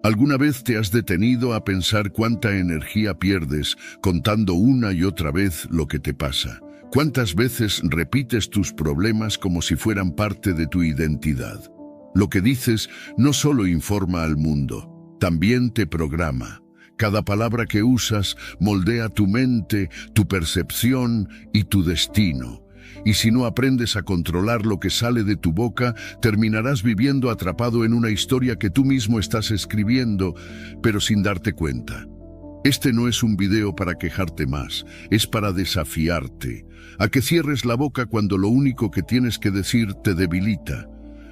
¿Alguna vez te has detenido a pensar cuánta energía pierdes contando una y otra vez lo que te pasa? ¿Cuántas veces repites tus problemas como si fueran parte de tu identidad? Lo que dices no solo informa al mundo, también te programa. Cada palabra que usas moldea tu mente, tu percepción y tu destino. Y si no aprendes a controlar lo que sale de tu boca, terminarás viviendo atrapado en una historia que tú mismo estás escribiendo, pero sin darte cuenta. Este no es un video para quejarte más, es para desafiarte, a que cierres la boca cuando lo único que tienes que decir te debilita,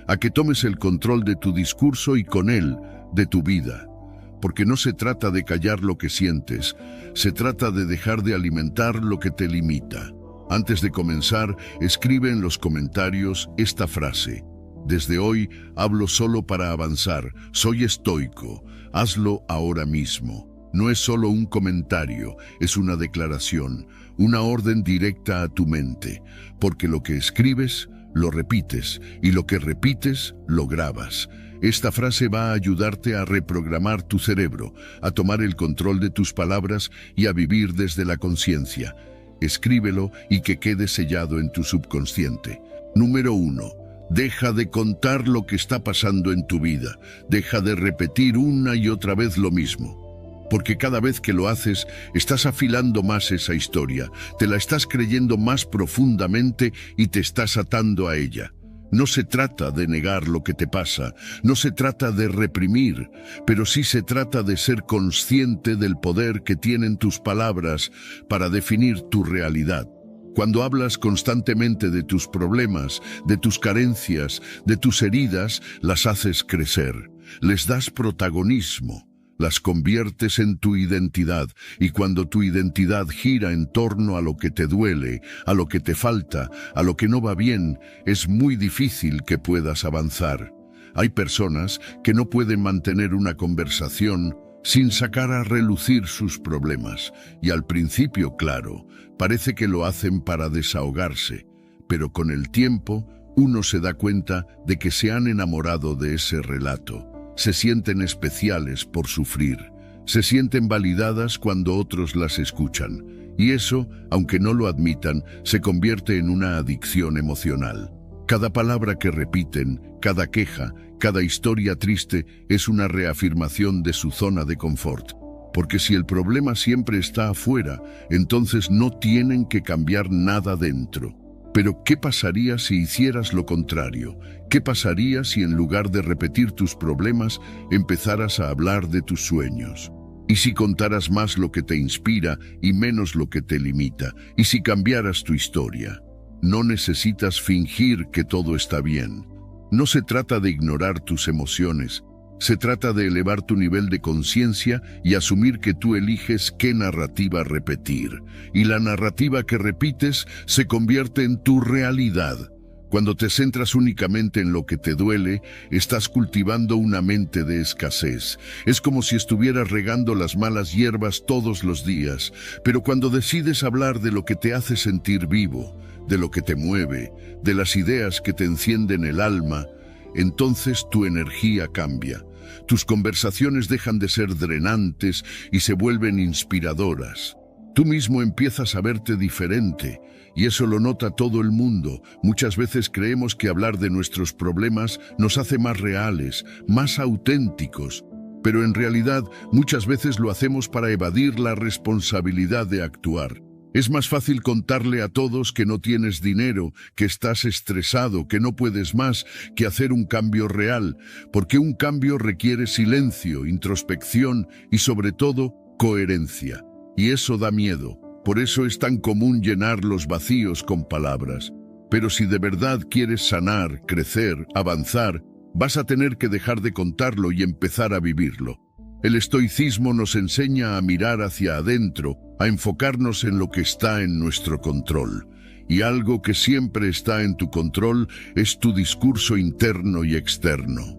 a que tomes el control de tu discurso y con él, de tu vida. Porque no se trata de callar lo que sientes, se trata de dejar de alimentar lo que te limita. Antes de comenzar, escribe en los comentarios esta frase: desde hoy hablo solo para avanzar, soy estoico, hazlo ahora mismo. No es solo un comentario, es una declaración, una orden directa a tu mente, porque lo que escribes, lo repites, y lo que repites, lo grabas. Esta frase va a ayudarte a reprogramar tu cerebro, a tomar el control de tus palabras y a vivir desde la conciencia. Escríbelo y que quede sellado en tu subconsciente. Número 1. Deja de contar lo que está pasando en tu vida. Deja de repetir una y otra vez lo mismo. Porque cada vez que lo haces, estás afilando más esa historia, te la estás creyendo más profundamente y te estás atando a ella. No se trata de negar lo que te pasa, no se trata de reprimir, pero sí se trata de ser consciente del poder que tienen tus palabras para definir tu realidad. Cuando hablas constantemente de tus problemas, de tus carencias, de tus heridas, las haces crecer, les das protagonismo. Las conviertes en tu identidad, y cuando tu identidad gira en torno a lo que te duele, a lo que te falta, a lo que no va bien, es muy difícil que puedas avanzar. Hay personas que no pueden mantener una conversación sin sacar a relucir sus problemas, y al principio, claro, parece que lo hacen para desahogarse, pero con el tiempo uno se da cuenta de que se han enamorado de ese relato. Se sienten especiales por sufrir, se sienten validadas cuando otros las escuchan, y eso, aunque no lo admitan, se convierte en una adicción emocional. Cada palabra que repiten, cada queja, cada historia triste es una reafirmación de su zona de confort. Porque si el problema siempre está afuera, entonces no tienen que cambiar nada dentro. Pero ¿qué pasaría si hicieras lo contrario? ¿Qué pasaría si en lugar de repetir tus problemas, empezaras a hablar de tus sueños? ¿Y si contaras más lo que te inspira y menos lo que te limita? ¿Y si cambiaras tu historia? No necesitas fingir que todo está bien. No se trata de ignorar tus emociones. Se trata de elevar tu nivel de conciencia y asumir que tú eliges qué narrativa repetir. Y la narrativa que repites se convierte en tu realidad. Cuando te centras únicamente en lo que te duele, estás cultivando una mente de escasez. Es como si estuvieras regando las malas hierbas todos los días. Pero cuando decides hablar de lo que te hace sentir vivo, de lo que te mueve, de las ideas que te encienden el alma, entonces tu energía cambia. Tus conversaciones dejan de ser drenantes y se vuelven inspiradoras. Tú mismo empiezas a verte diferente, y eso lo nota todo el mundo. Muchas veces creemos que hablar de nuestros problemas nos hace más reales, más auténticos, pero en realidad muchas veces lo hacemos para evadir la responsabilidad de actuar. Es más fácil contarle a todos que no tienes dinero, que estás estresado, que no puedes más, que hacer un cambio real, porque un cambio requiere silencio, introspección y sobre todo, coherencia. Y eso da miedo. Por eso es tan común llenar los vacíos con palabras. Pero si de verdad quieres sanar, crecer, avanzar, vas a tener que dejar de contarlo y empezar a vivirlo. El estoicismo nos enseña a mirar hacia adentro, a enfocarnos en lo que está en nuestro control. Y algo que siempre está en tu control es tu discurso interno y externo.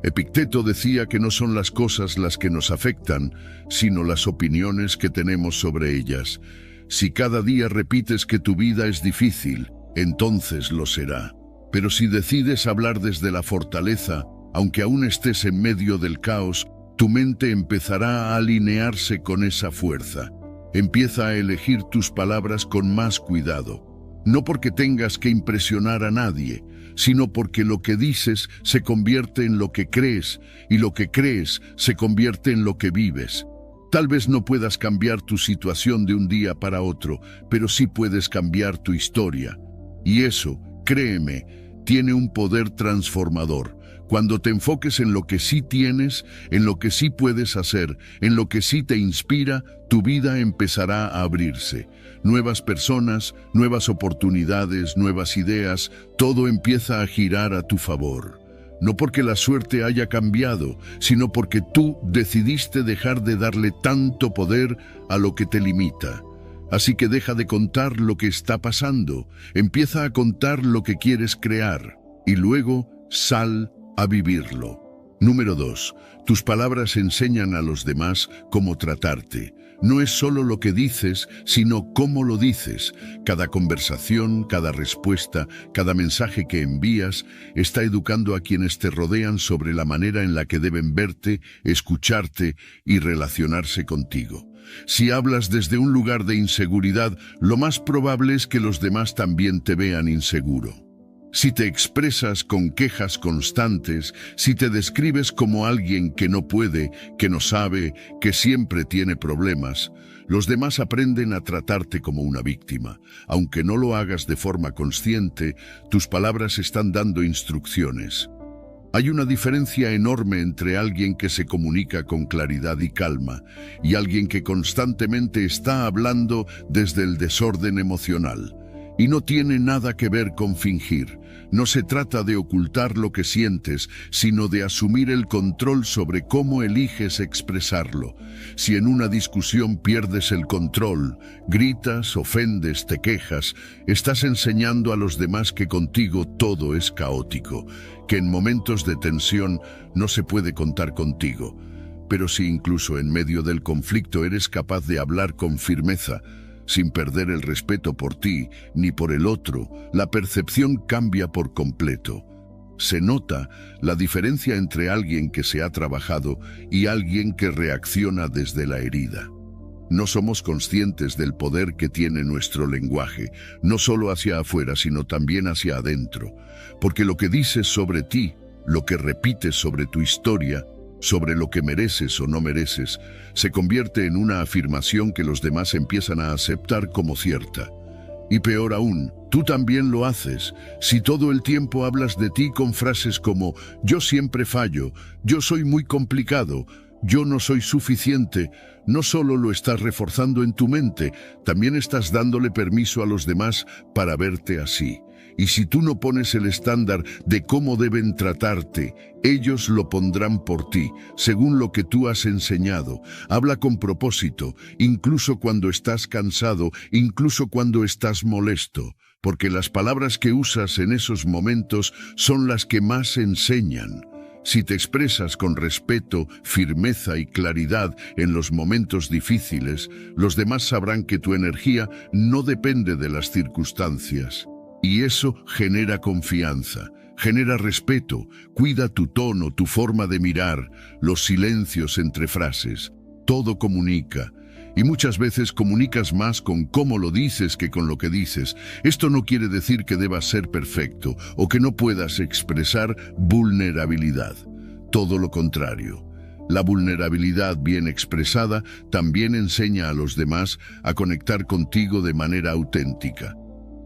Epicteto decía que no son las cosas las que nos afectan, sino las opiniones que tenemos sobre ellas. Si cada día repites que tu vida es difícil, entonces lo será. Pero si decides hablar desde la fortaleza, aunque aún estés en medio del caos, tu mente empezará a alinearse con esa fuerza. Empieza a elegir tus palabras con más cuidado. No porque tengas que impresionar a nadie, sino porque lo que dices se convierte en lo que crees, y lo que crees se convierte en lo que vives. Tal vez no puedas cambiar tu situación de un día para otro, pero sí puedes cambiar tu historia. Y eso, créeme, tiene un poder transformador. Cuando te enfoques en lo que sí tienes, en lo que sí puedes hacer, en lo que sí te inspira, tu vida empezará a abrirse. Nuevas personas, nuevas oportunidades, nuevas ideas, todo empieza a girar a tu favor. No porque la suerte haya cambiado, sino porque tú decidiste dejar de darle tanto poder a lo que te limita. Así que deja de contar lo que está pasando, empieza a contar lo que quieres crear, y luego sal a vivirlo. Número 2. Tus palabras enseñan a los demás cómo tratarte. No es solo lo que dices, sino cómo lo dices. Cada conversación, cada respuesta, cada mensaje que envías está educando a quienes te rodean sobre la manera en la que deben verte, escucharte y relacionarse contigo. Si hablas desde un lugar de inseguridad, lo más probable es que los demás también te vean inseguro. Si te expresas con quejas constantes, si te describes como alguien que no puede, que no sabe, que siempre tiene problemas, los demás aprenden a tratarte como una víctima. Aunque no lo hagas de forma consciente, tus palabras están dando instrucciones. Hay una diferencia enorme entre alguien que se comunica con claridad y calma y alguien que constantemente está hablando desde el desorden emocional. Y no tiene nada que ver con fingir. No se trata de ocultar lo que sientes, sino de asumir el control sobre cómo eliges expresarlo. Si en una discusión pierdes el control, gritas, ofendes, te quejas, estás enseñando a los demás que contigo todo es caótico, que en momentos de tensión no se puede contar contigo. Pero si incluso en medio del conflicto eres capaz de hablar con firmeza, sin perder el respeto por ti ni por el otro, la percepción cambia por completo. Se nota la diferencia entre alguien que se ha trabajado y alguien que reacciona desde la herida. No somos conscientes del poder que tiene nuestro lenguaje, no solo hacia afuera, sino también hacia adentro, porque lo que dices sobre ti, lo que repites sobre tu historia, sobre lo que mereces o no mereces, se convierte en una afirmación que los demás empiezan a aceptar como cierta. Y peor aún, tú también lo haces. Si todo el tiempo hablas de ti con frases como «yo siempre fallo», «yo soy muy complicado», «yo no soy suficiente», no solo lo estás reforzando en tu mente, también estás dándole permiso a los demás para verte así. Y si tú no pones el estándar de cómo deben tratarte, ellos lo pondrán por ti, según lo que tú has enseñado. Habla con propósito, incluso cuando estás cansado, incluso cuando estás molesto, porque las palabras que usas en esos momentos son las que más enseñan. Si te expresas con respeto, firmeza y claridad en los momentos difíciles, los demás sabrán que tu energía no depende de las circunstancias. Y eso genera confianza, genera respeto, cuida tu tono, tu forma de mirar, los silencios entre frases. Todo comunica. Y muchas veces comunicas más con cómo lo dices que con lo que dices. Esto no quiere decir que debas ser perfecto o que no puedas expresar vulnerabilidad. Todo lo contrario. La vulnerabilidad bien expresada también enseña a los demás a conectar contigo de manera auténtica.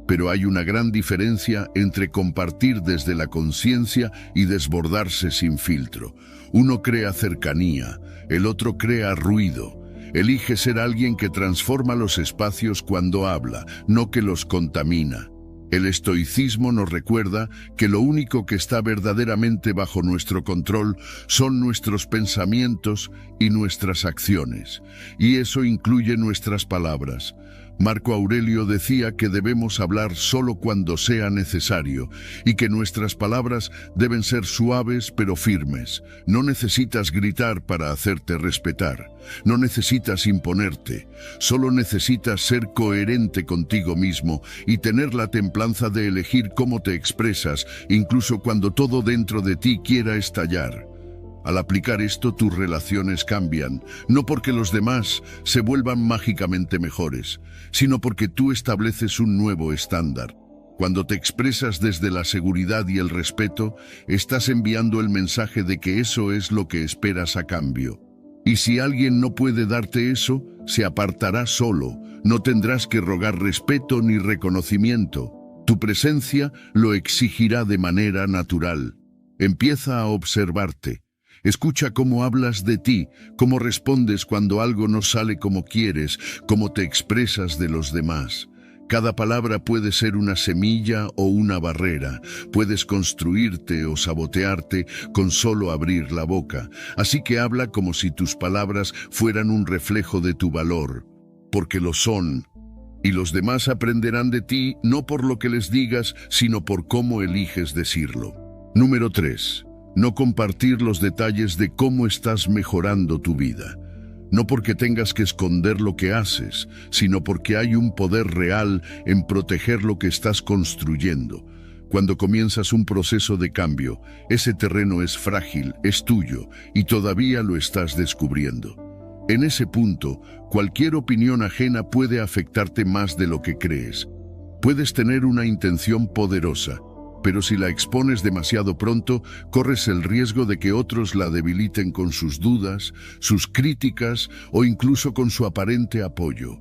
Pero hay una gran diferencia entre compartir desde la conciencia y desbordarse sin filtro. Uno crea cercanía, el otro crea ruido. Elige ser alguien que transforma los espacios cuando habla, no que los contamina. El estoicismo nos recuerda que lo único que está verdaderamente bajo nuestro control son nuestros pensamientos y nuestras acciones, y eso incluye nuestras palabras. Marco Aurelio decía que debemos hablar solo cuando sea necesario y que nuestras palabras deben ser suaves pero firmes. No necesitas gritar para hacerte respetar. No necesitas imponerte. Solo necesitas ser coherente contigo mismo y tener la templanza de elegir cómo te expresas, incluso cuando todo dentro de ti quiera estallar. Al aplicar esto, tus relaciones cambian, no porque los demás se vuelvan mágicamente mejores, sino porque tú estableces un nuevo estándar. Cuando te expresas desde la seguridad y el respeto, estás enviando el mensaje de que eso es lo que esperas a cambio. Y si alguien no puede darte eso, se apartará solo. No tendrás que rogar respeto ni reconocimiento. Tu presencia lo exigirá de manera natural. Empieza a observarte. Escucha cómo hablas de ti, cómo respondes cuando algo no sale como quieres, cómo te expresas de los demás. Cada palabra puede ser una semilla o una barrera. Puedes construirte o sabotearte con solo abrir la boca. Así que habla como si tus palabras fueran un reflejo de tu valor, porque lo son. Y los demás aprenderán de ti no por lo que les digas, sino por cómo eliges decirlo. Número 3. No compartir los detalles de cómo estás mejorando tu vida. No porque tengas que esconder lo que haces, sino porque hay un poder real en proteger lo que estás construyendo. Cuando comienzas un proceso de cambio, ese terreno es frágil, es tuyo, y todavía lo estás descubriendo. En ese punto, cualquier opinión ajena puede afectarte más de lo que crees. Puedes tener una intención poderosa, pero si la expones demasiado pronto, corres el riesgo de que otros la debiliten con sus dudas, sus críticas o incluso con su aparente apoyo.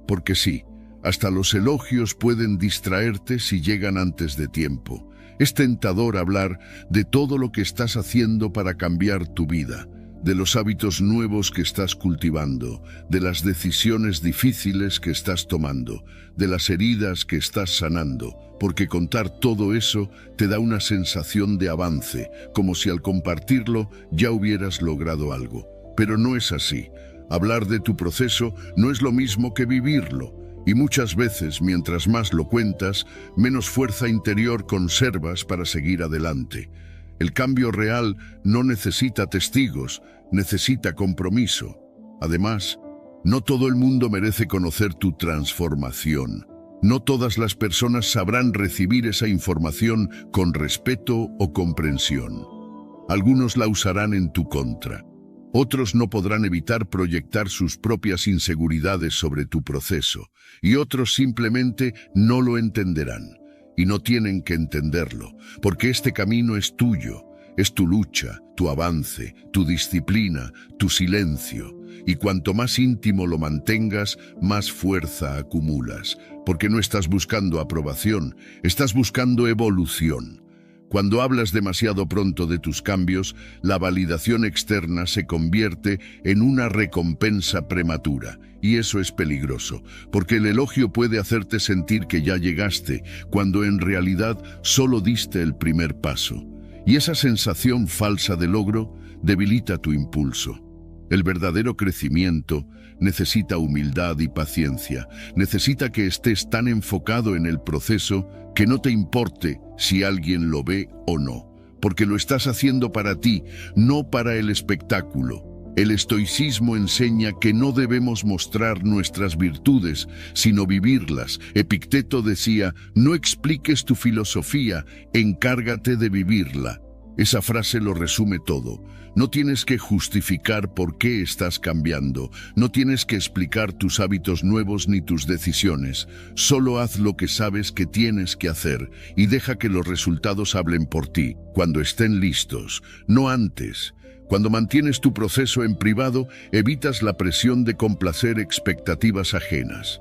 Porque sí, hasta los elogios pueden distraerte si llegan antes de tiempo. Es tentador hablar de todo lo que estás haciendo para cambiar tu vida, de los hábitos nuevos que estás cultivando, de las decisiones difíciles que estás tomando, de las heridas que estás sanando, porque contar todo eso te da una sensación de avance, como si al compartirlo ya hubieras logrado algo. Pero no es así. Hablar de tu proceso no es lo mismo que vivirlo, y muchas veces, mientras más lo cuentas, menos fuerza interior conservas para seguir adelante. El cambio real no necesita testigos, necesita compromiso. Además, no todo el mundo merece conocer tu transformación. No todas las personas sabrán recibir esa información con respeto o comprensión. Algunos la usarán en tu contra. Otros no podrán evitar proyectar sus propias inseguridades sobre tu proceso, y otros simplemente no lo entenderán. Y no tienen que entenderlo, porque este camino es tuyo, es tu lucha, tu avance, tu disciplina, tu silencio. Y cuanto más íntimo lo mantengas, más fuerza acumulas, porque no estás buscando aprobación, estás buscando evolución. Cuando hablas demasiado pronto de tus cambios, la validación externa se convierte en una recompensa prematura. Y eso es peligroso, porque el elogio puede hacerte sentir que ya llegaste, cuando en realidad solo diste el primer paso. Y esa sensación falsa de logro debilita tu impulso. El verdadero crecimiento necesita humildad y paciencia. Necesita que estés tan enfocado en el proceso que no te importe si alguien lo ve o no, porque lo estás haciendo para ti, no para el espectáculo. El estoicismo enseña que no debemos mostrar nuestras virtudes, sino vivirlas. Epicteto decía, no expliques tu filosofía, encárgate de vivirla. Esa frase lo resume todo. No tienes que justificar por qué estás cambiando. No tienes que explicar tus hábitos nuevos ni tus decisiones. Solo haz lo que sabes que tienes que hacer y deja que los resultados hablen por ti, cuando estén listos, no antes. Cuando mantienes tu proceso en privado, evitas la presión de complacer expectativas ajenas.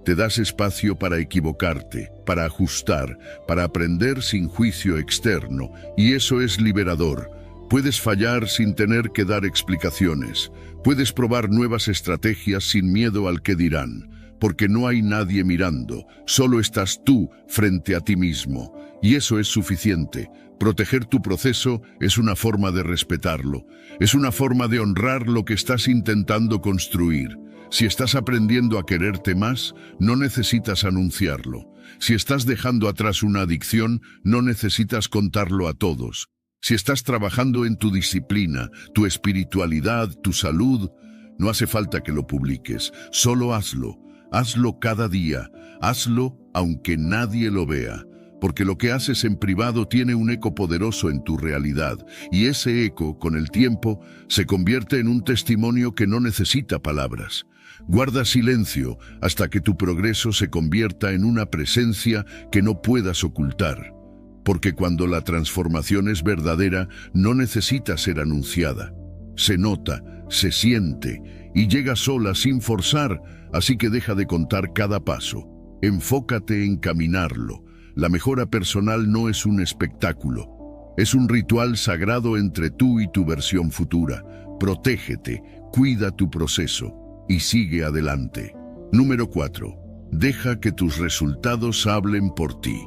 Te das espacio para equivocarte, para ajustar, para aprender sin juicio externo, y eso es liberador. Puedes fallar sin tener que dar explicaciones. Puedes probar nuevas estrategias sin miedo al que dirán, porque no hay nadie mirando, solo estás tú frente a ti mismo, y eso es suficiente. Proteger tu proceso es una forma de respetarlo, es una forma de honrar lo que estás intentando construir. Si estás aprendiendo a quererte más, no necesitas anunciarlo. Si estás dejando atrás una adicción, no necesitas contarlo a todos. Si estás trabajando en tu disciplina, tu espiritualidad, tu salud, no hace falta que lo publiques, solo hazlo. Hazlo cada día, hazlo aunque nadie lo vea, porque lo que haces en privado tiene un eco poderoso en tu realidad, y ese eco, con el tiempo, se convierte en un testimonio que no necesita palabras. Guarda silencio hasta que tu progreso se convierta en una presencia que no puedas ocultar, porque cuando la transformación es verdadera, no necesita ser anunciada. Se nota, se siente y llega sola sin forzar, así que deja de contar cada paso. Enfócate en caminarlo. La mejora personal no es un espectáculo, es un ritual sagrado entre tú y tu versión futura. Protégete, cuida tu proceso y sigue adelante. Número 4. Deja que tus resultados hablen por ti.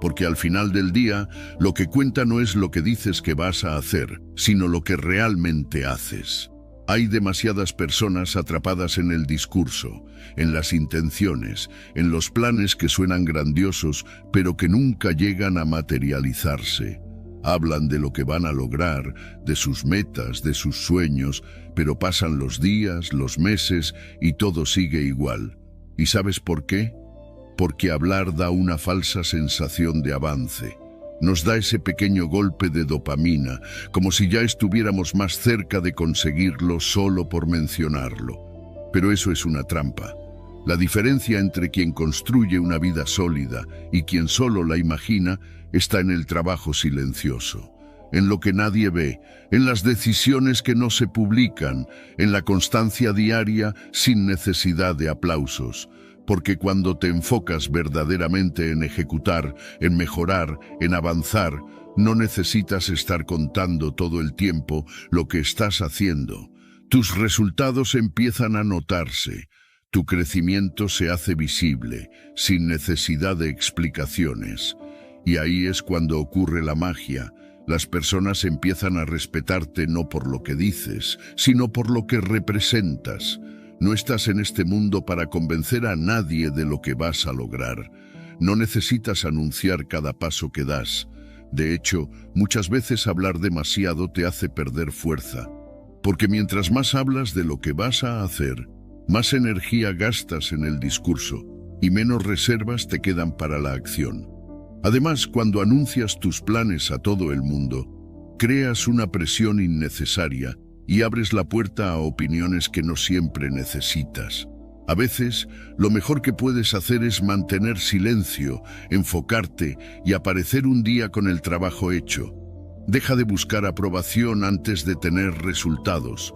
Porque al final del día, lo que cuenta no es lo que dices que vas a hacer, sino lo que realmente haces. Hay demasiadas personas atrapadas en el discurso, en las intenciones, en los planes que suenan grandiosos, pero que nunca llegan a materializarse. Hablan de lo que van a lograr, de sus metas, de sus sueños, pero pasan los días, los meses y todo sigue igual. ¿Y sabes por qué? Porque hablar da una falsa sensación de avance. Nos da ese pequeño golpe de dopamina, como si ya estuviéramos más cerca de conseguirlo solo por mencionarlo. Pero eso es una trampa. La diferencia entre quien construye una vida sólida y quien solo la imagina está en el trabajo silencioso, en lo que nadie ve, en las decisiones que no se publican, en la constancia diaria sin necesidad de aplausos. Porque cuando te enfocas verdaderamente en ejecutar, en mejorar, en avanzar, no necesitas estar contando todo el tiempo lo que estás haciendo. Tus resultados empiezan a notarse. Tu crecimiento se hace visible, sin necesidad de explicaciones. Y ahí es cuando ocurre la magia. Las personas empiezan a respetarte no por lo que dices, sino por lo que representas. No estás en este mundo para convencer a nadie de lo que vas a lograr. No necesitas anunciar cada paso que das. De hecho, muchas veces hablar demasiado te hace perder fuerza. Porque mientras más hablas de lo que vas a hacer, más energía gastas en el discurso y menos reservas te quedan para la acción. Además, cuando anuncias tus planes a todo el mundo, creas una presión innecesaria y abres la puerta a opiniones que no siempre necesitas. A veces, lo mejor que puedes hacer es mantener silencio, enfocarte y aparecer un día con el trabajo hecho. Deja de buscar aprobación antes de tener resultados.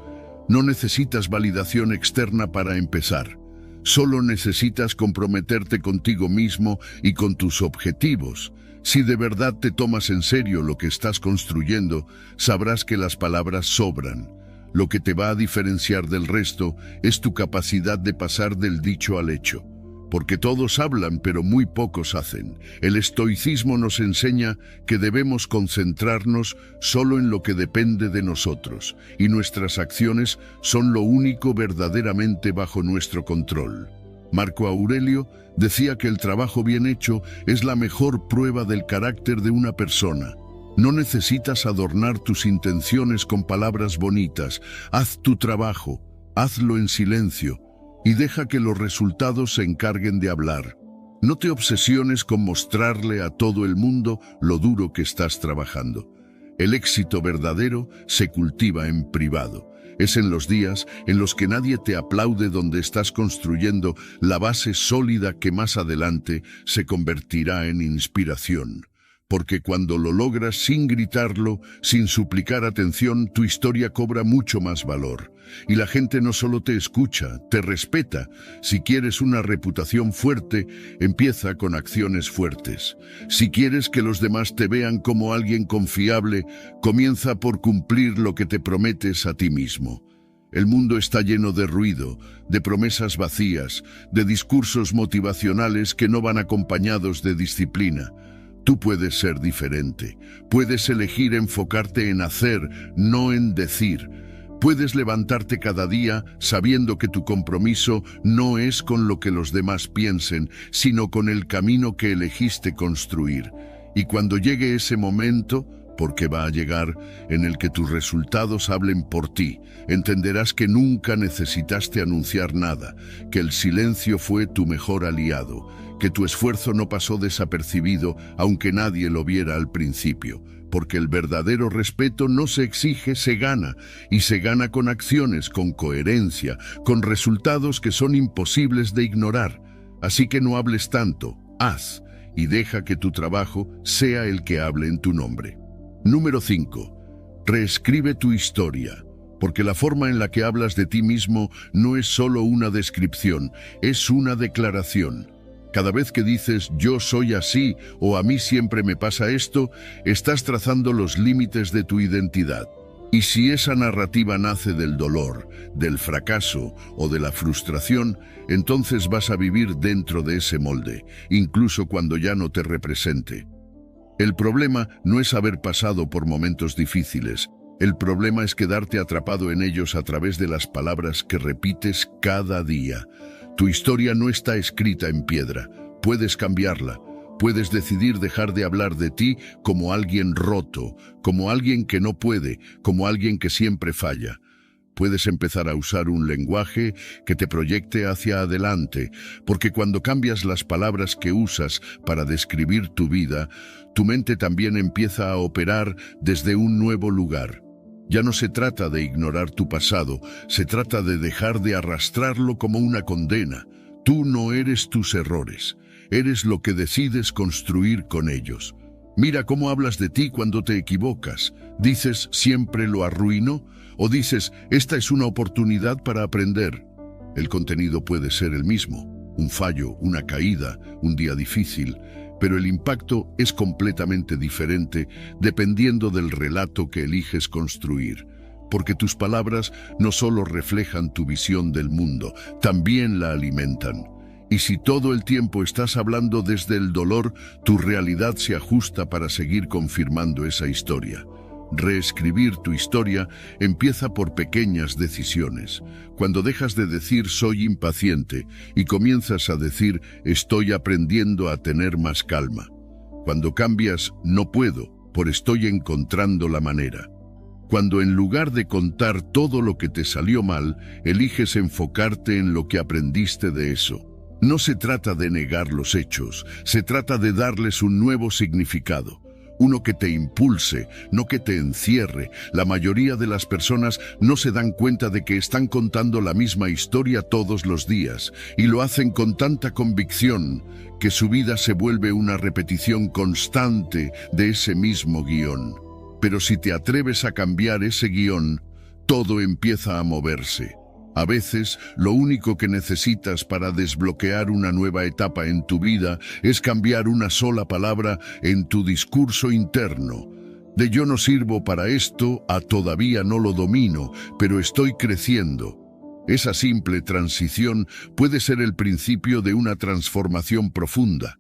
No necesitas validación externa para empezar. Solo necesitas comprometerte contigo mismo y con tus objetivos. Si de verdad te tomas en serio lo que estás construyendo, sabrás que las palabras sobran. Lo que te va a diferenciar del resto es tu capacidad de pasar del dicho al hecho. Porque todos hablan, pero muy pocos hacen. El estoicismo nos enseña que debemos concentrarnos solo en lo que depende de nosotros, y nuestras acciones son lo único verdaderamente bajo nuestro control. Marco Aurelio decía que el trabajo bien hecho es la mejor prueba del carácter de una persona. No necesitas adornar tus intenciones con palabras bonitas. Haz tu trabajo, hazlo en silencio y deja que los resultados se encarguen de hablar. No te obsesiones con mostrarle a todo el mundo lo duro que estás trabajando. El éxito verdadero se cultiva en privado. Es en los días en los que nadie te aplaude donde estás construyendo la base sólida que más adelante se convertirá en inspiración. Porque cuando lo logras sin gritarlo, sin suplicar atención, tu historia cobra mucho más valor. Y la gente no solo te escucha, te respeta. Si quieres una reputación fuerte, empieza con acciones fuertes. Si quieres que los demás te vean como alguien confiable, comienza por cumplir lo que te prometes a ti mismo. El mundo está lleno de ruido, de promesas vacías, de discursos motivacionales que no van acompañados de disciplina. Tú puedes ser diferente, puedes elegir enfocarte en hacer, no en decir. Puedes levantarte cada día sabiendo que tu compromiso no es con lo que los demás piensen, sino con el camino que elegiste construir. Y cuando llegue ese momento, porque va a llegar, en el que tus resultados hablen por ti, entenderás que nunca necesitaste anunciar nada, que el silencio fue tu mejor aliado, que tu esfuerzo no pasó desapercibido aunque nadie lo viera al principio, porque el verdadero respeto no se exige, se gana, y se gana con acciones, con coherencia, con resultados que son imposibles de ignorar. Así que no hables tanto, haz, y deja que tu trabajo sea el que hable en tu nombre. Número 5. Reescribe tu historia, porque la forma en la que hablas de ti mismo no es solo una descripción, es una declaración. Cada vez que dices yo soy así o a mí siempre me pasa esto, estás trazando los límites de tu identidad. Y si esa narrativa nace del dolor, del fracaso o de la frustración, entonces vas a vivir dentro de ese molde, incluso cuando ya no te represente. El problema no es haber pasado por momentos difíciles. El problema es quedarte atrapado en ellos a través de las palabras que repites cada día. Tu historia no está escrita en piedra. Puedes cambiarla. Puedes decidir dejar de hablar de ti como alguien roto, como alguien que no puede, como alguien que siempre falla. Puedes empezar a usar un lenguaje que te proyecte hacia adelante, porque cuando cambias las palabras que usas para describir tu vida, tu mente también empieza a operar desde un nuevo lugar. Ya no se trata de ignorar tu pasado, se trata de dejar de arrastrarlo como una condena. Tú no eres tus errores, eres lo que decides construir con ellos. Mira cómo hablas de ti cuando te equivocas. ¿Dices siempre lo arruino? ¿O dices esta es una oportunidad para aprender? El contenido puede ser el mismo, un fallo, una caída, un día difícil, pero el impacto es completamente diferente dependiendo del relato que eliges construir. Porque tus palabras no solo reflejan tu visión del mundo, también la alimentan. Y si todo el tiempo estás hablando desde el dolor, tu realidad se ajusta para seguir confirmando esa historia. Reescribir tu historia empieza por pequeñas decisiones. Cuando dejas de decir soy impaciente y comienzas a decir estoy aprendiendo a tener más calma. Cuando cambias no puedo por estoy encontrando la manera. Cuando en lugar de contar todo lo que te salió mal, eliges enfocarte en lo que aprendiste de eso. No se trata de negar los hechos, se trata de darles un nuevo significado. Uno que te impulse, no que te encierre. La mayoría de las personas no se dan cuenta de que están contando la misma historia todos los días y lo hacen con tanta convicción que su vida se vuelve una repetición constante de ese mismo guión. Pero si te atreves a cambiar ese guión, todo empieza a moverse. A veces, lo único que necesitas para desbloquear una nueva etapa en tu vida es cambiar una sola palabra en tu discurso interno. De yo no sirvo para esto a todavía no lo domino, pero estoy creciendo. Esa simple transición puede ser el principio de una transformación profunda.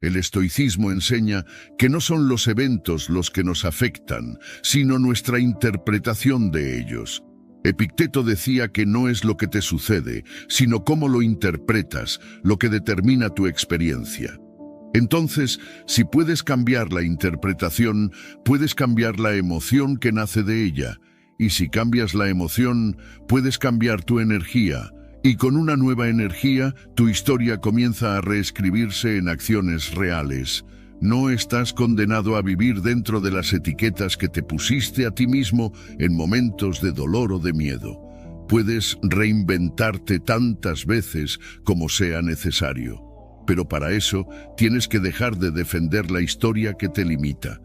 El estoicismo enseña que no son los eventos los que nos afectan, sino nuestra interpretación de ellos. Epicteto decía que no es lo que te sucede, sino cómo lo interpretas, lo que determina tu experiencia. Entonces, si puedes cambiar la interpretación, puedes cambiar la emoción que nace de ella. Y si cambias la emoción, puedes cambiar tu energía. Y con una nueva energía, tu historia comienza a reescribirse en acciones reales. No estás condenado a vivir dentro de las etiquetas que te pusiste a ti mismo en momentos de dolor o de miedo. Puedes reinventarte tantas veces como sea necesario. Pero para eso tienes que dejar de defender la historia que te limita.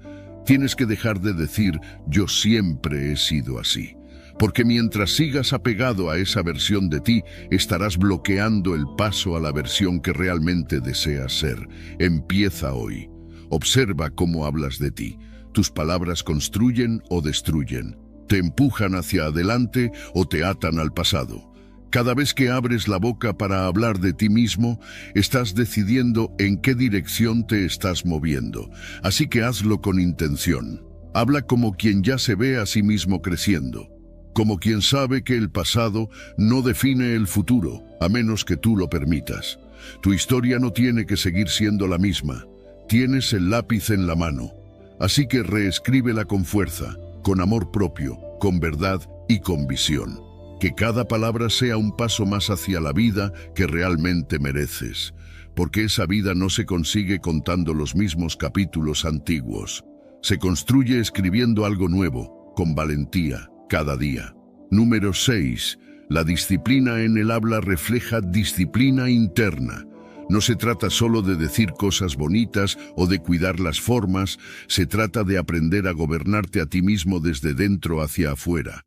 Tienes que dejar de decir yo siempre he sido así. Porque mientras sigas apegado a esa versión de ti, estarás bloqueando el paso a la versión que realmente deseas ser. Empieza hoy. Observa cómo hablas de ti. Tus palabras construyen o destruyen. Te empujan hacia adelante o te atan al pasado. Cada vez que abres la boca para hablar de ti mismo, estás decidiendo en qué dirección te estás moviendo. Así que hazlo con intención. Habla como quien ya se ve a sí mismo creciendo. Como quien sabe que el pasado no define el futuro, a menos que tú lo permitas. Tu historia no tiene que seguir siendo la misma. Tienes el lápiz en la mano, así que reescríbela con fuerza, con amor propio, con verdad y con visión. Que cada palabra sea un paso más hacia la vida que realmente mereces. porque esa vida no se consigue contando los mismos capítulos antiguos. Se construye escribiendo algo nuevo, con valentía, cada día. Número 6. La disciplina en el habla refleja disciplina interna. No se trata solo de decir cosas bonitas o de cuidar las formas, se trata de aprender a gobernarte a ti mismo desde dentro hacia afuera.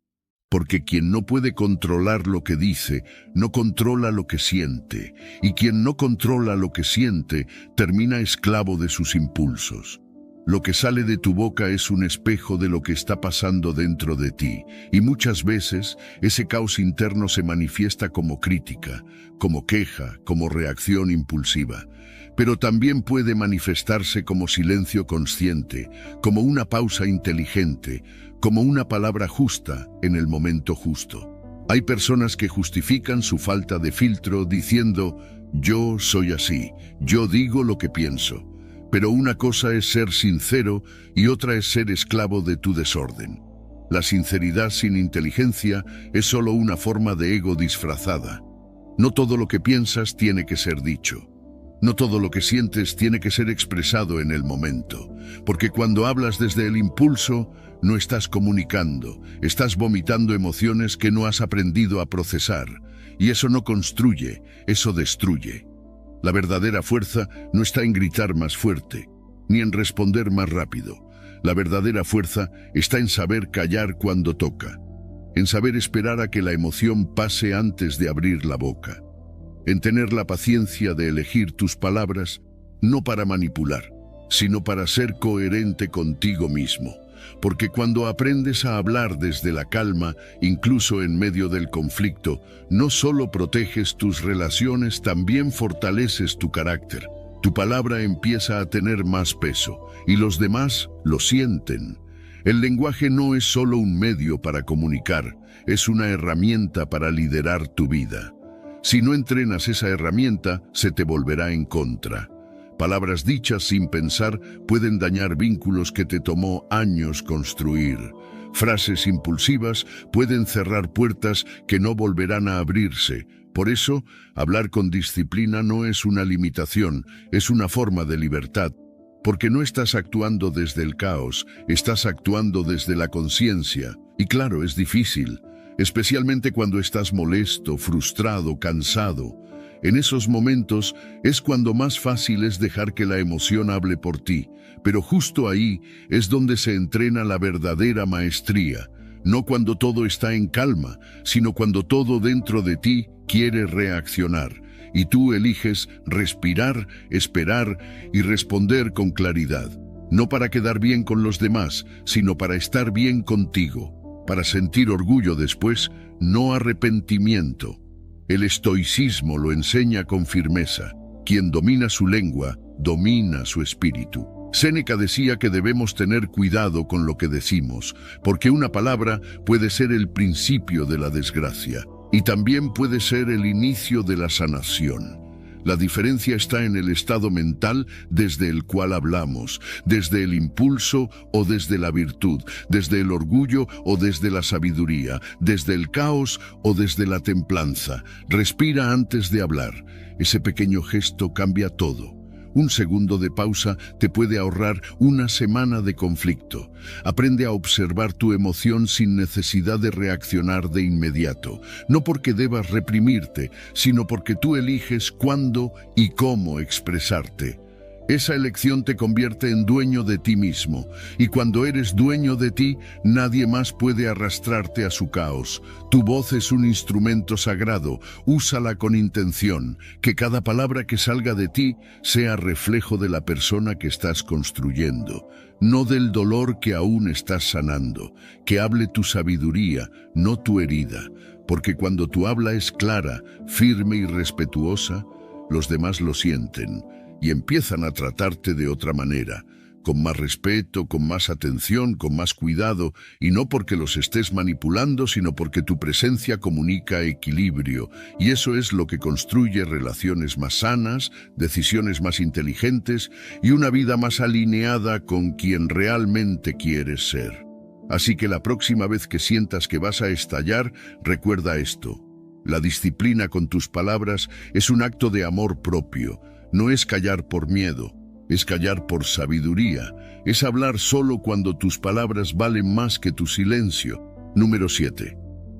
Porque quien no puede controlar lo que dice, no controla lo que siente, y quien no controla lo que siente, termina esclavo de sus impulsos. Lo que sale de tu boca es un espejo de lo que está pasando dentro de ti, y muchas veces ese caos interno se manifiesta como crítica, como queja, como reacción impulsiva. Pero también puede manifestarse como silencio consciente, como una pausa inteligente, como una palabra justa en el momento justo. Hay personas que justifican su falta de filtro diciendo, yo soy así, yo digo lo que pienso. Pero una cosa es ser sincero y otra es ser esclavo de tu desorden. La sinceridad sin inteligencia es solo una forma de ego disfrazada. No todo lo que piensas tiene que ser dicho. No todo lo que sientes tiene que ser expresado en el momento, porque cuando hablas desde el impulso, no estás comunicando, estás vomitando emociones que no has aprendido a procesar, y eso no construye, eso destruye. La verdadera fuerza no está en gritar más fuerte, ni en responder más rápido. La verdadera fuerza está en saber callar cuando toca, en saber esperar a que la emoción pase antes de abrir la boca, en tener la paciencia de elegir tus palabras, no para manipular, sino para ser coherente contigo mismo. Porque cuando aprendes a hablar desde la calma, incluso en medio del conflicto, no solo proteges tus relaciones, también fortaleces tu carácter. Tu palabra empieza a tener más peso, y los demás lo sienten. El lenguaje no es solo un medio para comunicar, es una herramienta para liderar tu vida. Si no entrenas esa herramienta, se te volverá en contra. Palabras dichas sin pensar pueden dañar vínculos que te tomó años construir. Frases impulsivas pueden cerrar puertas que no volverán a abrirse. Por eso, hablar con disciplina no es una limitación, es una forma de libertad. Porque no estás actuando desde el caos, estás actuando desde la conciencia. Y claro, es difícil, especialmente cuando estás molesto, frustrado, cansado. En esos momentos es cuando más fácil es dejar que la emoción hable por ti, pero justo ahí es donde se entrena la verdadera maestría, no cuando todo está en calma, sino cuando todo dentro de ti quiere reaccionar, y tú eliges respirar, esperar y responder con claridad, no para quedar bien con los demás, sino para estar bien contigo, para sentir orgullo después, no arrepentimiento. El estoicismo lo enseña con firmeza. Quien domina su lengua, domina su espíritu. Séneca decía que debemos tener cuidado con lo que decimos, porque una palabra puede ser el principio de la desgracia, y también puede ser el inicio de la sanación. La diferencia está en el estado mental desde el cual hablamos, desde el impulso o desde la virtud, desde el orgullo o desde la sabiduría, desde el caos o desde la templanza. Respira antes de hablar. Ese pequeño gesto cambia todo. Un segundo de pausa te puede ahorrar una semana de conflicto. Aprende a observar tu emoción sin necesidad de reaccionar de inmediato. No porque debas reprimirte, sino porque tú eliges cuándo y cómo expresarte. Esa elección te convierte en dueño de ti mismo, y cuando eres dueño de ti, nadie más puede arrastrarte a su caos. Tu voz es un instrumento sagrado, úsala con intención, que cada palabra que salga de ti sea reflejo de la persona que estás construyendo, no del dolor que aún estás sanando, que hable tu sabiduría, no tu herida, porque cuando tu habla es clara, firme y respetuosa, los demás lo sienten y empiezan a tratarte de otra manera, con más respeto, con más atención, con más cuidado, y no porque los estés manipulando, sino porque tu presencia comunica equilibrio, y eso es lo que construye relaciones más sanas, decisiones más inteligentes y una vida más alineada con quien realmente quieres ser. Así que la próxima vez que sientas que vas a estallar, recuerda esto. La disciplina con tus palabras es un acto de amor propio. No es callar por miedo, es callar por sabiduría, es hablar solo cuando tus palabras valen más que tu silencio. Número 7.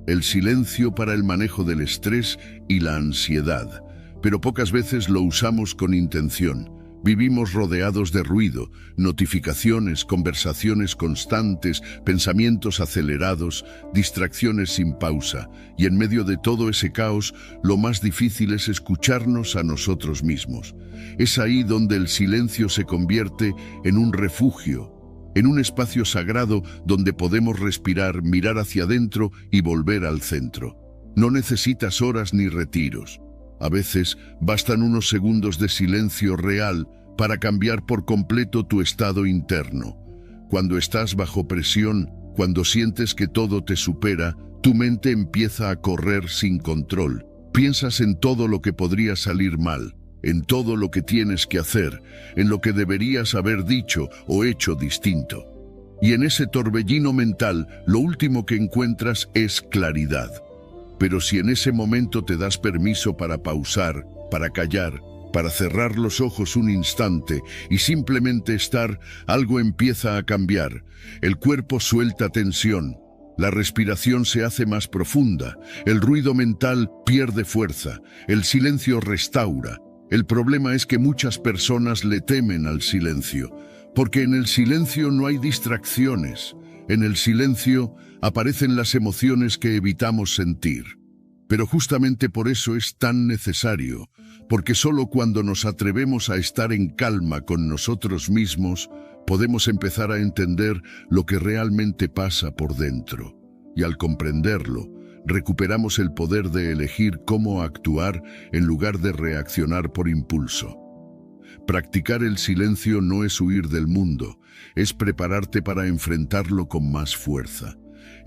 El silencio para el manejo del estrés y la ansiedad, pero pocas veces lo usamos con intención. Vivimos rodeados de ruido, notificaciones, conversaciones constantes, pensamientos acelerados, distracciones sin pausa, y en medio de todo ese caos, lo más difícil es escucharnos a nosotros mismos. Es ahí donde el silencio se convierte en un refugio, en un espacio sagrado donde podemos respirar, mirar hacia adentro y volver al centro. No necesitas horas ni retiros. A veces bastan unos segundos de silencio real para cambiar por completo tu estado interno. Cuando estás bajo presión, cuando sientes que todo te supera, tu mente empieza a correr sin control. Piensas en todo lo que podría salir mal, en todo lo que tienes que hacer, en lo que deberías haber dicho o hecho distinto. Y en ese torbellino mental, lo último que encuentras es claridad. Pero si en ese momento te das permiso para pausar, para callar, para cerrar los ojos un instante y simplemente estar, algo empieza a cambiar. El cuerpo suelta tensión, la respiración se hace más profunda, el ruido mental pierde fuerza, el silencio restaura. El problema es que muchas personas le temen al silencio, porque en el silencio no hay distracciones. En el silencio aparecen las emociones que evitamos sentir. Pero justamente por eso es tan necesario, porque solo cuando nos atrevemos a estar en calma con nosotros mismos, podemos empezar a entender lo que realmente pasa por dentro. Y al comprenderlo, recuperamos el poder de elegir cómo actuar en lugar de reaccionar por impulso. Practicar el silencio no es huir del mundo, es prepararte para enfrentarlo con más fuerza.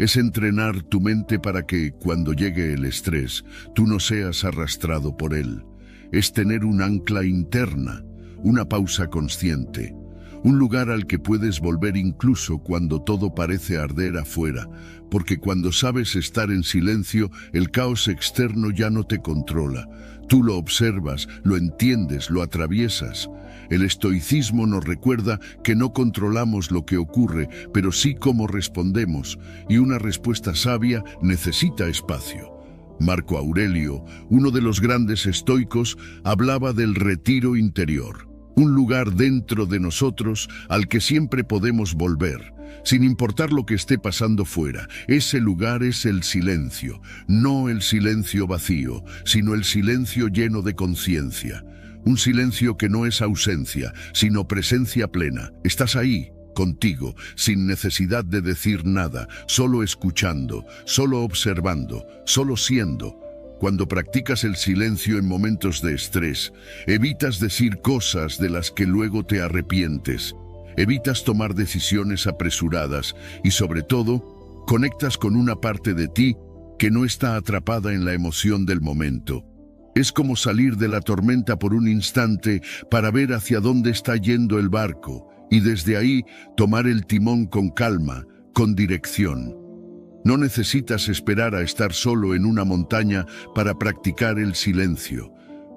Es entrenar tu mente para que, cuando llegue el estrés, tú no seas arrastrado por él. Es tener un ancla interna, una pausa consciente, un lugar al que puedes volver incluso cuando todo parece arder afuera, porque cuando sabes estar en silencio, el caos externo ya no te controla. Tú lo observas, lo entiendes, lo atraviesas. El estoicismo nos recuerda que no controlamos lo que ocurre, pero sí cómo respondemos, y una respuesta sabia necesita espacio. Marco Aurelio, uno de los grandes estoicos, hablaba del retiro interior, un lugar dentro de nosotros al que siempre podemos volver, sin importar lo que esté pasando fuera. Ese lugar es el silencio, no el silencio vacío, sino el silencio lleno de conciencia. Un silencio que no es ausencia, sino presencia plena. Estás ahí, contigo, sin necesidad de decir nada, solo escuchando, solo observando, solo siendo. Cuando practicas el silencio en momentos de estrés, evitas decir cosas de las que luego te arrepientes, evitas tomar decisiones apresuradas y, sobre todo, conectas con una parte de ti que no está atrapada en la emoción del momento. Es como salir de la tormenta por un instante para ver hacia dónde está yendo el barco y desde ahí tomar el timón con calma, con dirección. No necesitas esperar a estar solo en una montaña para practicar el silencio.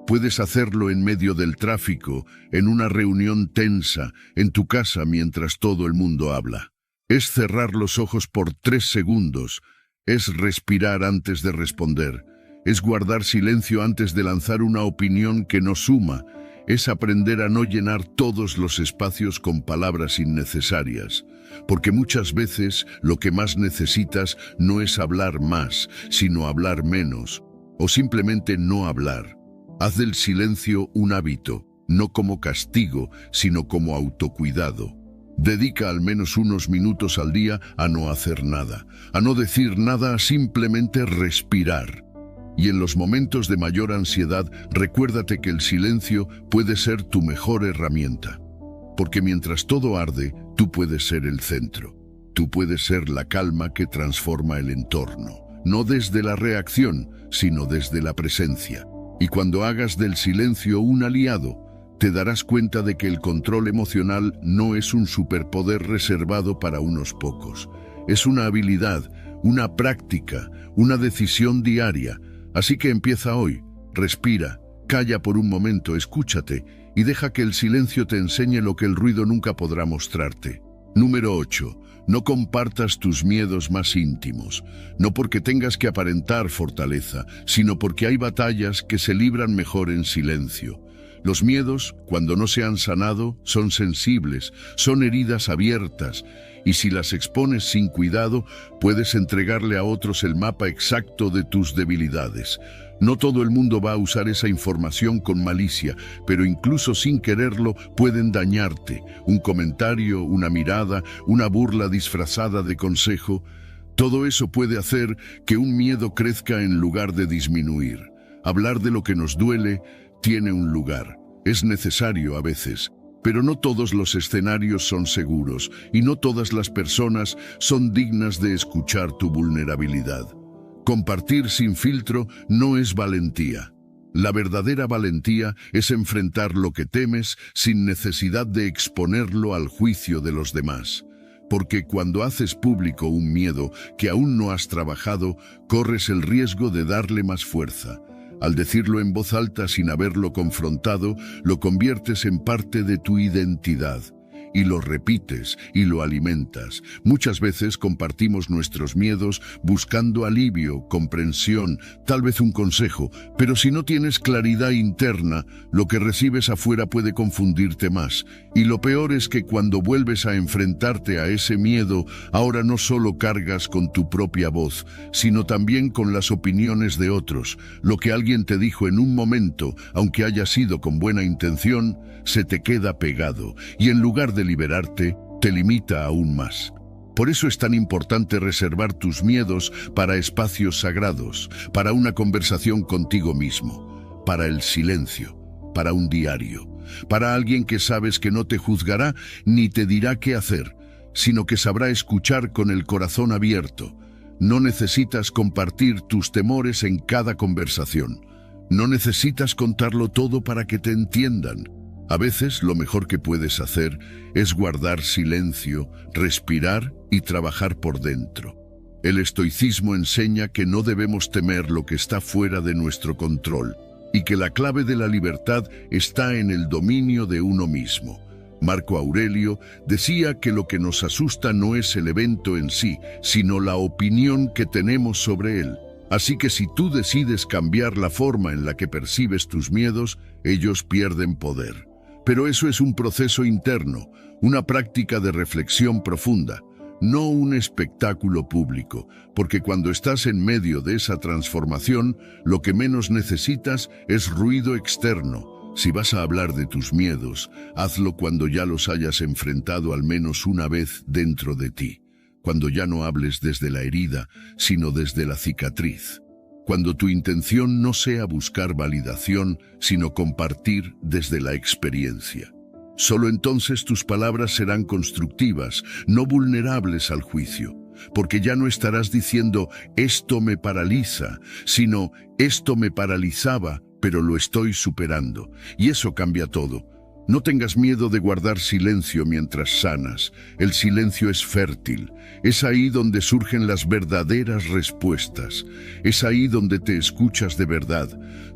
Puedes hacerlo en medio del tráfico, en una reunión tensa, en tu casa mientras todo el mundo habla. Es cerrar los ojos por 3 segundos, es respirar antes de responder, es guardar silencio antes de lanzar una opinión que no suma, es aprender a no llenar todos los espacios con palabras innecesarias, porque muchas veces lo que más necesitas no es hablar más, sino hablar menos, o simplemente no hablar. Haz del silencio un hábito, no como castigo, sino como autocuidado. Dedica al menos unos minutos al día a no hacer nada, a no decir nada, a simplemente respirar. Y en los momentos de mayor ansiedad, recuérdate que el silencio puede ser tu mejor herramienta. Porque mientras todo arde, tú puedes ser el centro. Tú puedes ser la calma que transforma el entorno. No desde la reacción, sino desde la presencia. Y cuando hagas del silencio un aliado, te darás cuenta de que el control emocional no es un superpoder reservado para unos pocos. Es una habilidad, una práctica, una decisión diaria. Así que empieza hoy, respira, Calla por un momento, escúchate y deja que el silencio te enseñe lo que el ruido nunca podrá mostrarte. Número 8. No compartas tus miedos más íntimos, no porque tengas que aparentar fortaleza, sino porque hay batallas que se libran mejor en silencio. Los miedos, cuando no se han sanado, son sensibles, son heridas abiertas, y si las expones sin cuidado, puedes entregarle a otros el mapa exacto de tus debilidades. No todo el mundo va a usar esa información con malicia, pero incluso sin quererlo pueden dañarte. Un comentario, una mirada, una burla disfrazada de consejo, todo eso puede hacer que un miedo crezca en lugar de disminuir. Hablar de lo que nos duele tiene un lugar. Es necesario a veces, pero no todos los escenarios son seguros y no todas las personas son dignas de escuchar tu vulnerabilidad. Compartir sin filtro no es valentía. La verdadera valentía es enfrentar lo que temes sin necesidad de exponerlo al juicio de los demás. Porque cuando haces público un miedo que aún no has trabajado, corres el riesgo de darle más fuerza. Al decirlo en voz alta sin haberlo confrontado, lo conviertes en parte de tu identidad. Y lo repites y lo alimentas. Muchas veces compartimos nuestros miedos buscando alivio, comprensión, tal vez un consejo, pero si no tienes claridad interna, lo que recibes afuera puede confundirte más. Y lo peor es que cuando vuelves a enfrentarte a ese miedo, ahora no solo cargas con tu propia voz, sino también con las opiniones de otros. Lo que alguien te dijo en un momento, aunque haya sido con buena intención, se te queda pegado, y en lugar de liberarte, te limita aún más. Por eso es tan importante reservar tus miedos para espacios sagrados, para una conversación contigo mismo, para el silencio, para un diario, para alguien que sabes que no te juzgará ni te dirá qué hacer, sino que sabrá escuchar con el corazón abierto. No necesitas compartir tus temores en cada conversación. No necesitas contarlo todo para que te entiendan. A veces lo mejor que puedes hacer es guardar silencio, respirar y trabajar por dentro. El estoicismo enseña que no debemos temer lo que está fuera de nuestro control y que la clave de la libertad está en el dominio de uno mismo. Marco Aurelio decía que lo que nos asusta no es el evento en sí, sino la opinión que tenemos sobre él. Así que si tú decides cambiar la forma en la que percibes tus miedos, ellos pierden poder. Pero eso es un proceso interno, una práctica de reflexión profunda, no un espectáculo público, porque cuando estás en medio de esa transformación, lo que menos necesitas es ruido externo. Si vas a hablar de tus miedos, hazlo cuando ya los hayas enfrentado al menos una vez dentro de ti, cuando ya no hables desde la herida, sino desde la cicatriz. Cuando tu intención no sea buscar validación, sino compartir desde la experiencia. Solo entonces tus palabras serán constructivas, no vulnerables al juicio, porque ya no estarás diciendo «esto me paraliza», sino «esto me paralizaba, pero lo estoy superando», y eso cambia todo. No tengas miedo de guardar silencio mientras sanas. El silencio es fértil. Es ahí donde surgen las verdaderas respuestas. Es ahí donde te escuchas de verdad,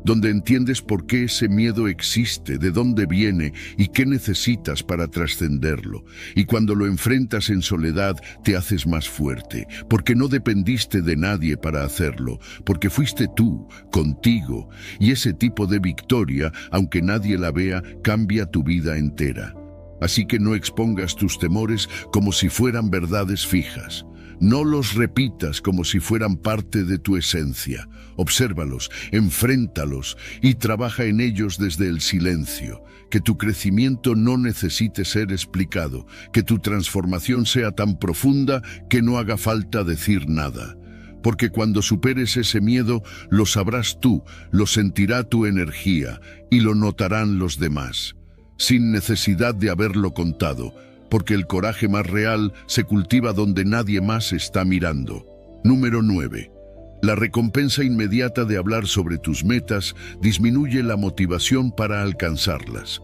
donde entiendes por qué ese miedo existe, de dónde viene y qué necesitas para trascenderlo. Y cuando lo enfrentas en soledad, te haces más fuerte, porque no dependiste de nadie para hacerlo, porque fuiste tú, contigo. Y ese tipo de victoria, aunque nadie la vea, cambia tu vida entera. Así que no expongas tus temores como si fueran verdades fijas. No los repitas como si fueran parte de tu esencia. Obsérvalos, enfréntalos y trabaja en ellos desde el silencio. Que tu crecimiento no necesite ser explicado, que tu transformación sea tan profunda que no haga falta decir nada. Porque cuando superes ese miedo, lo sabrás tú, lo sentirá tu energía y lo notarán los demás, sin necesidad de haberlo contado, porque el coraje más real se cultiva donde nadie más está mirando. Número 9. La recompensa inmediata de hablar sobre tus metas disminuye la motivación para alcanzarlas.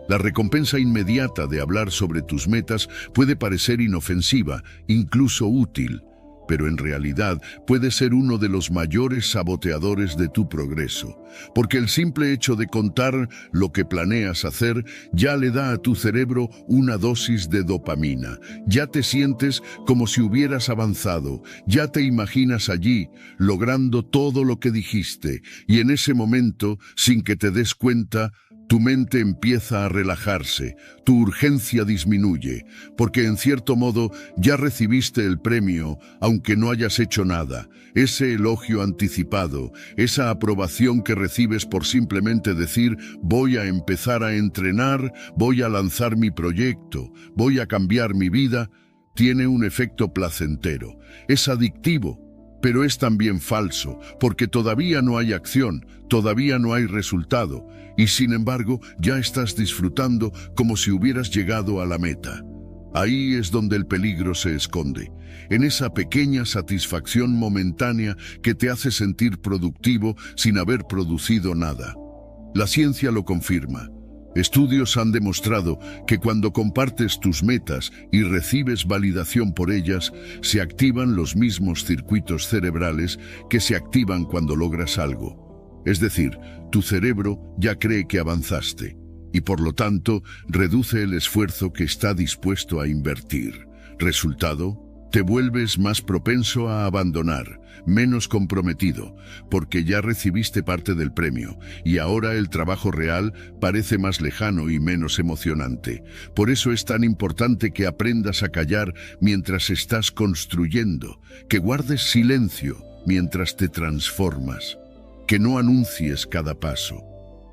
La recompensa inmediata de hablar sobre tus metas puede parecer inofensiva, incluso útil, pero en realidad puede ser uno de los mayores saboteadores de tu progreso, porque el simple hecho de contar lo que planeas hacer ya le da a tu cerebro una dosis de dopamina. Ya te sientes como si hubieras avanzado, ya te imaginas allí, logrando todo lo que dijiste, y en ese momento, sin que te des cuenta, tu mente empieza a relajarse, tu urgencia disminuye, porque en cierto modo ya recibiste el premio, aunque no hayas hecho nada. Ese elogio anticipado, esa aprobación que recibes por simplemente decir voy a empezar a entrenar, voy a lanzar mi proyecto, voy a cambiar mi vida, tiene un efecto placentero. Es adictivo. Pero es también falso, porque todavía no hay acción, todavía no hay resultado, y sin embargo ya estás disfrutando como si hubieras llegado a la meta. Ahí es donde el peligro se esconde, en esa pequeña satisfacción momentánea que te hace sentir productivo sin haber producido nada. La ciencia lo confirma. Estudios han demostrado que cuando compartes tus metas y recibes validación por ellas, se activan los mismos circuitos cerebrales que se activan cuando logras algo. Es decir, tu cerebro ya cree que avanzaste y por lo tanto reduce el esfuerzo que está dispuesto a invertir. Resultado: te vuelves más propenso a abandonar, menos comprometido, porque ya recibiste parte del premio y ahora el trabajo real parece más lejano y menos emocionante. Por eso es tan importante que aprendas a callar mientras estás construyendo, que guardes silencio mientras te transformas, que no anuncies cada paso.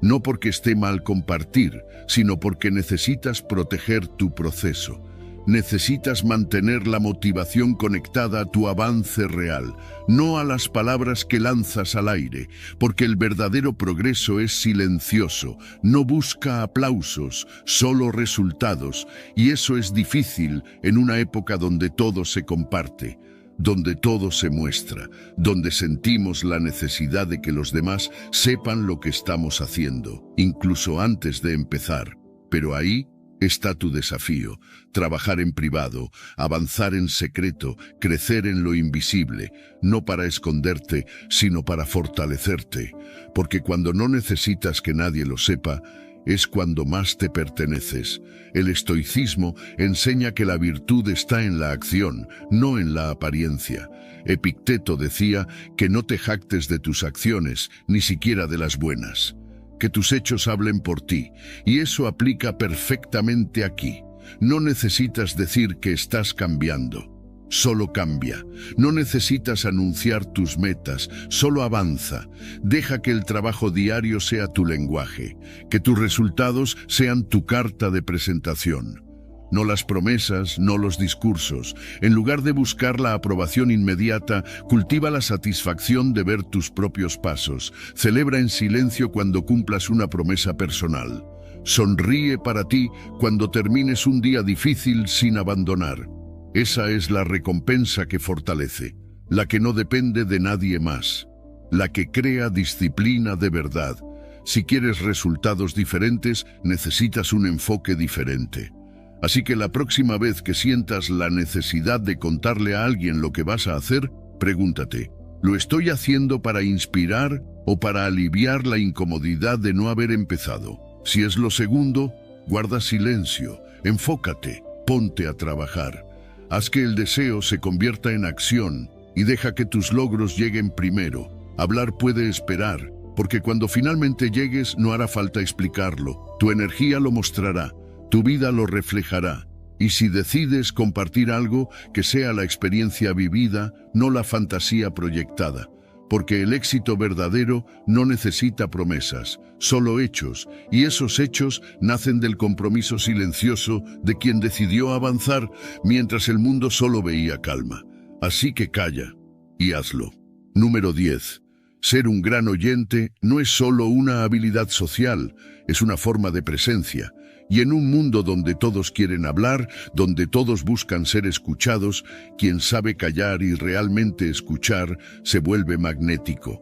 No porque esté mal compartir, sino porque necesitas proteger tu proceso. Necesitas mantener la motivación conectada a tu avance real, no a las palabras que lanzas al aire, porque el verdadero progreso es silencioso, no busca aplausos, solo resultados, y eso es difícil en una época donde todo se comparte, donde todo se muestra, donde sentimos la necesidad de que los demás sepan lo que estamos haciendo, incluso antes de empezar. Pero ahí está tu desafío: trabajar en privado, avanzar en secreto, crecer en lo invisible, no para esconderte, sino para fortalecerte, porque cuando no necesitas que nadie lo sepa, es cuando más te perteneces. El estoicismo enseña que la virtud está en la acción, no en la apariencia. Epicteto decía que no te jactes de tus acciones, ni siquiera de las buenas. Que tus hechos hablen por ti, y eso aplica perfectamente aquí. No necesitas decir que estás cambiando, solo cambia. No necesitas anunciar tus metas, solo avanza. Deja que el trabajo diario sea tu lenguaje, que tus resultados sean tu carta de presentación. No las promesas, no los discursos. En lugar de buscar la aprobación inmediata, cultiva la satisfacción de ver tus propios pasos. Celebra en silencio cuando cumplas una promesa personal. Sonríe para ti cuando termines un día difícil sin abandonar. Esa es la recompensa que fortalece, la que no depende de nadie más, la que crea disciplina de verdad. Si quieres resultados diferentes, necesitas un enfoque diferente. Así que la próxima vez que sientas la necesidad de contarle a alguien lo que vas a hacer, pregúntate: ¿lo estoy haciendo para inspirar o para aliviar la incomodidad de no haber empezado? Si es lo segundo, guarda silencio, enfócate, ponte a trabajar. Haz que el deseo se convierta en acción y deja que tus logros lleguen primero. Hablar puede esperar, porque cuando finalmente llegues no hará falta explicarlo. Tu energía lo mostrará. Tu vida lo reflejará, y si decides compartir algo, que sea la experiencia vivida, no la fantasía proyectada, porque el éxito verdadero no necesita promesas, solo hechos, y esos hechos nacen del compromiso silencioso de quien decidió avanzar mientras el mundo solo veía calma. Así que calla y hazlo. Número 10. Ser un gran oyente no es solo una habilidad social, es una forma de presencia. Y en un mundo donde todos quieren hablar, donde todos buscan ser escuchados, quien sabe callar y realmente escuchar se vuelve magnético.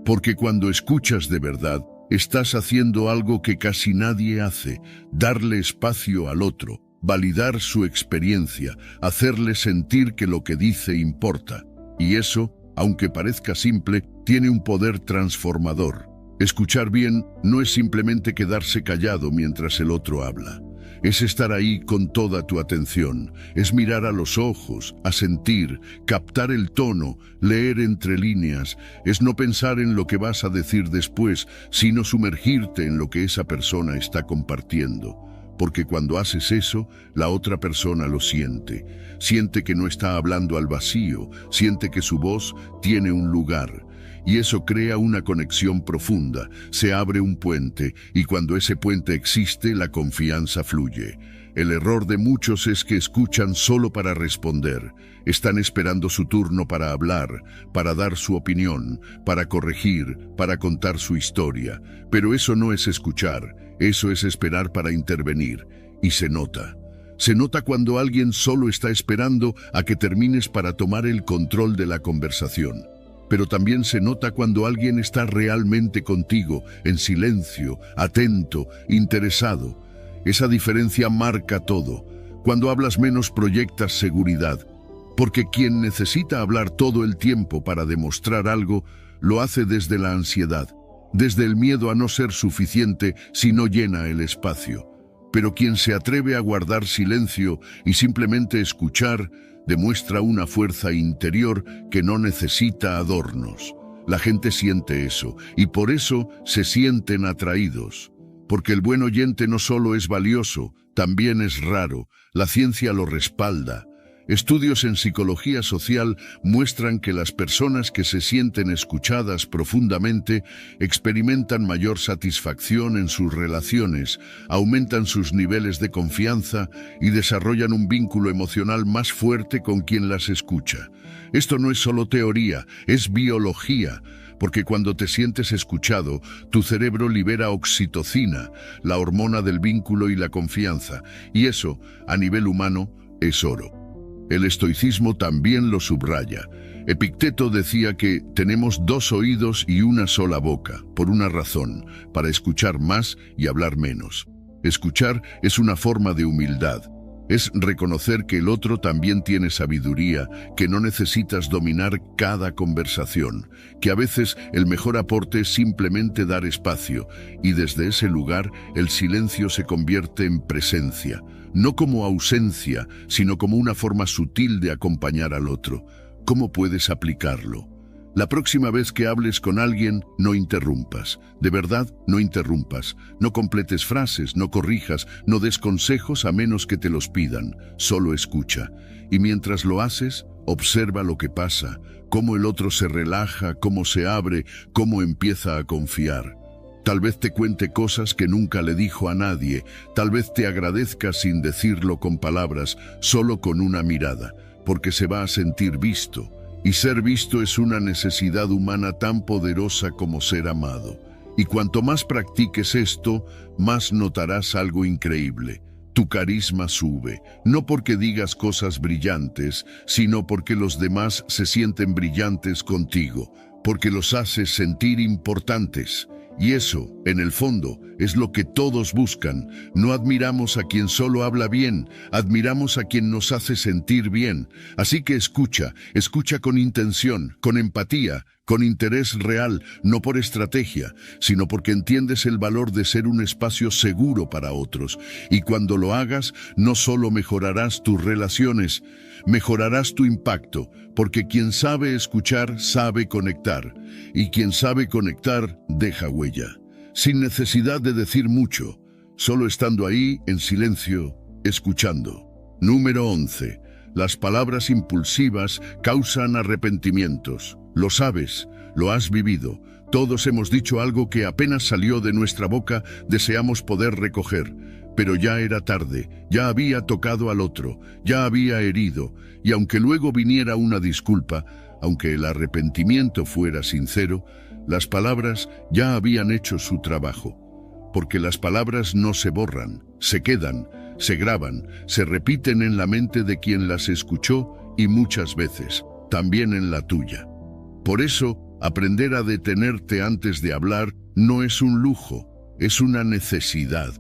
Porque cuando escuchas de verdad, estás haciendo algo que casi nadie hace: darle espacio al otro, validar su experiencia, hacerle sentir que lo que dice importa. Y eso, aunque parezca simple, tiene un poder transformador. Escuchar bien no es simplemente quedarse callado mientras el otro habla. Es estar ahí con toda tu atención, es mirar a los ojos, asentir, captar el tono, leer entre líneas, es no pensar en lo que vas a decir después, sino sumergirte en lo que esa persona está compartiendo. Porque cuando haces eso, la otra persona lo siente. Siente que no está hablando al vacío, siente que su voz tiene un lugar. Y eso crea una conexión profunda, se abre un puente, y cuando ese puente existe, la confianza fluye. El error de muchos es que escuchan solo para responder. Están esperando su turno para hablar, para dar su opinión, para corregir, para contar su historia. Pero eso no es escuchar, eso es esperar para intervenir. Y se nota. Se nota cuando alguien solo está esperando a que termines para tomar el control de la conversación. Pero también se nota cuando alguien está realmente contigo, en silencio, atento, interesado. Esa diferencia marca todo. Cuando hablas menos proyectas seguridad, porque quien necesita hablar todo el tiempo para demostrar algo, lo hace desde la ansiedad, desde el miedo a no ser suficiente si no llena el espacio. Pero quien se atreve a guardar silencio y simplemente escuchar, demuestra una fuerza interior que no necesita adornos. La gente siente eso, y por eso se sienten atraídos. Porque el buen oyente no solo es valioso, también es raro. La ciencia lo respalda. Estudios en psicología social muestran que las personas que se sienten escuchadas profundamente experimentan mayor satisfacción en sus relaciones, aumentan sus niveles de confianza y desarrollan un vínculo emocional más fuerte con quien las escucha. Esto no es solo teoría, es biología, porque cuando te sientes escuchado, tu cerebro libera oxitocina, la hormona del vínculo y la confianza, y eso, a nivel humano, es oro. El estoicismo también lo subraya. Epicteto decía que tenemos 2 oídos y una sola boca, por una razón, para escuchar más y hablar menos. Escuchar es una forma de humildad. Es reconocer que el otro también tiene sabiduría, que no necesitas dominar cada conversación, que a veces el mejor aporte es simplemente dar espacio, y desde ese lugar el silencio se convierte en presencia. No como ausencia, sino como una forma sutil de acompañar al otro. ¿Cómo puedes aplicarlo? La próxima vez que hables con alguien, no interrumpas. De verdad, no interrumpas. No completes frases, no corrijas, no des consejos a menos que te los pidan. Solo escucha. Y mientras lo haces, observa lo que pasa, cómo el otro se relaja, cómo se abre, cómo empieza a confiar. Tal vez te cuente cosas que nunca le dijo a nadie, tal vez te agradezca sin decirlo con palabras, solo con una mirada, porque se va a sentir visto. Y ser visto es una necesidad humana tan poderosa como ser amado. Y cuanto más practiques esto, más notarás algo increíble. Tu carisma sube, no porque digas cosas brillantes, sino porque los demás se sienten brillantes contigo, porque los haces sentir importantes. Y eso, en el fondo, es lo que todos buscan. No admiramos a quien solo habla bien, admiramos a quien nos hace sentir bien. Así que escucha con intención, con empatía, con interés real, no por estrategia, sino porque entiendes el valor de ser un espacio seguro para otros. Y cuando lo hagas, no solo mejorarás tus relaciones, mejorarás tu impacto, porque quien sabe escuchar, sabe conectar. Y quien sabe conectar, deja huella. Sin necesidad de decir mucho, solo estando ahí, en silencio, escuchando. Número 11. Las palabras impulsivas causan arrepentimientos. Lo sabes, lo has vivido. Todos hemos dicho algo que apenas salió de nuestra boca, deseamos poder recoger. Pero ya era tarde, ya había tocado al otro, ya había herido, y aunque luego viniera una disculpa, aunque el arrepentimiento fuera sincero, las palabras ya habían hecho su trabajo. Porque las palabras no se borran, se quedan, se graban, se repiten en la mente de quien las escuchó y muchas veces, también en la tuya. Por eso, aprender a detenerte antes de hablar no es un lujo, es una necesidad.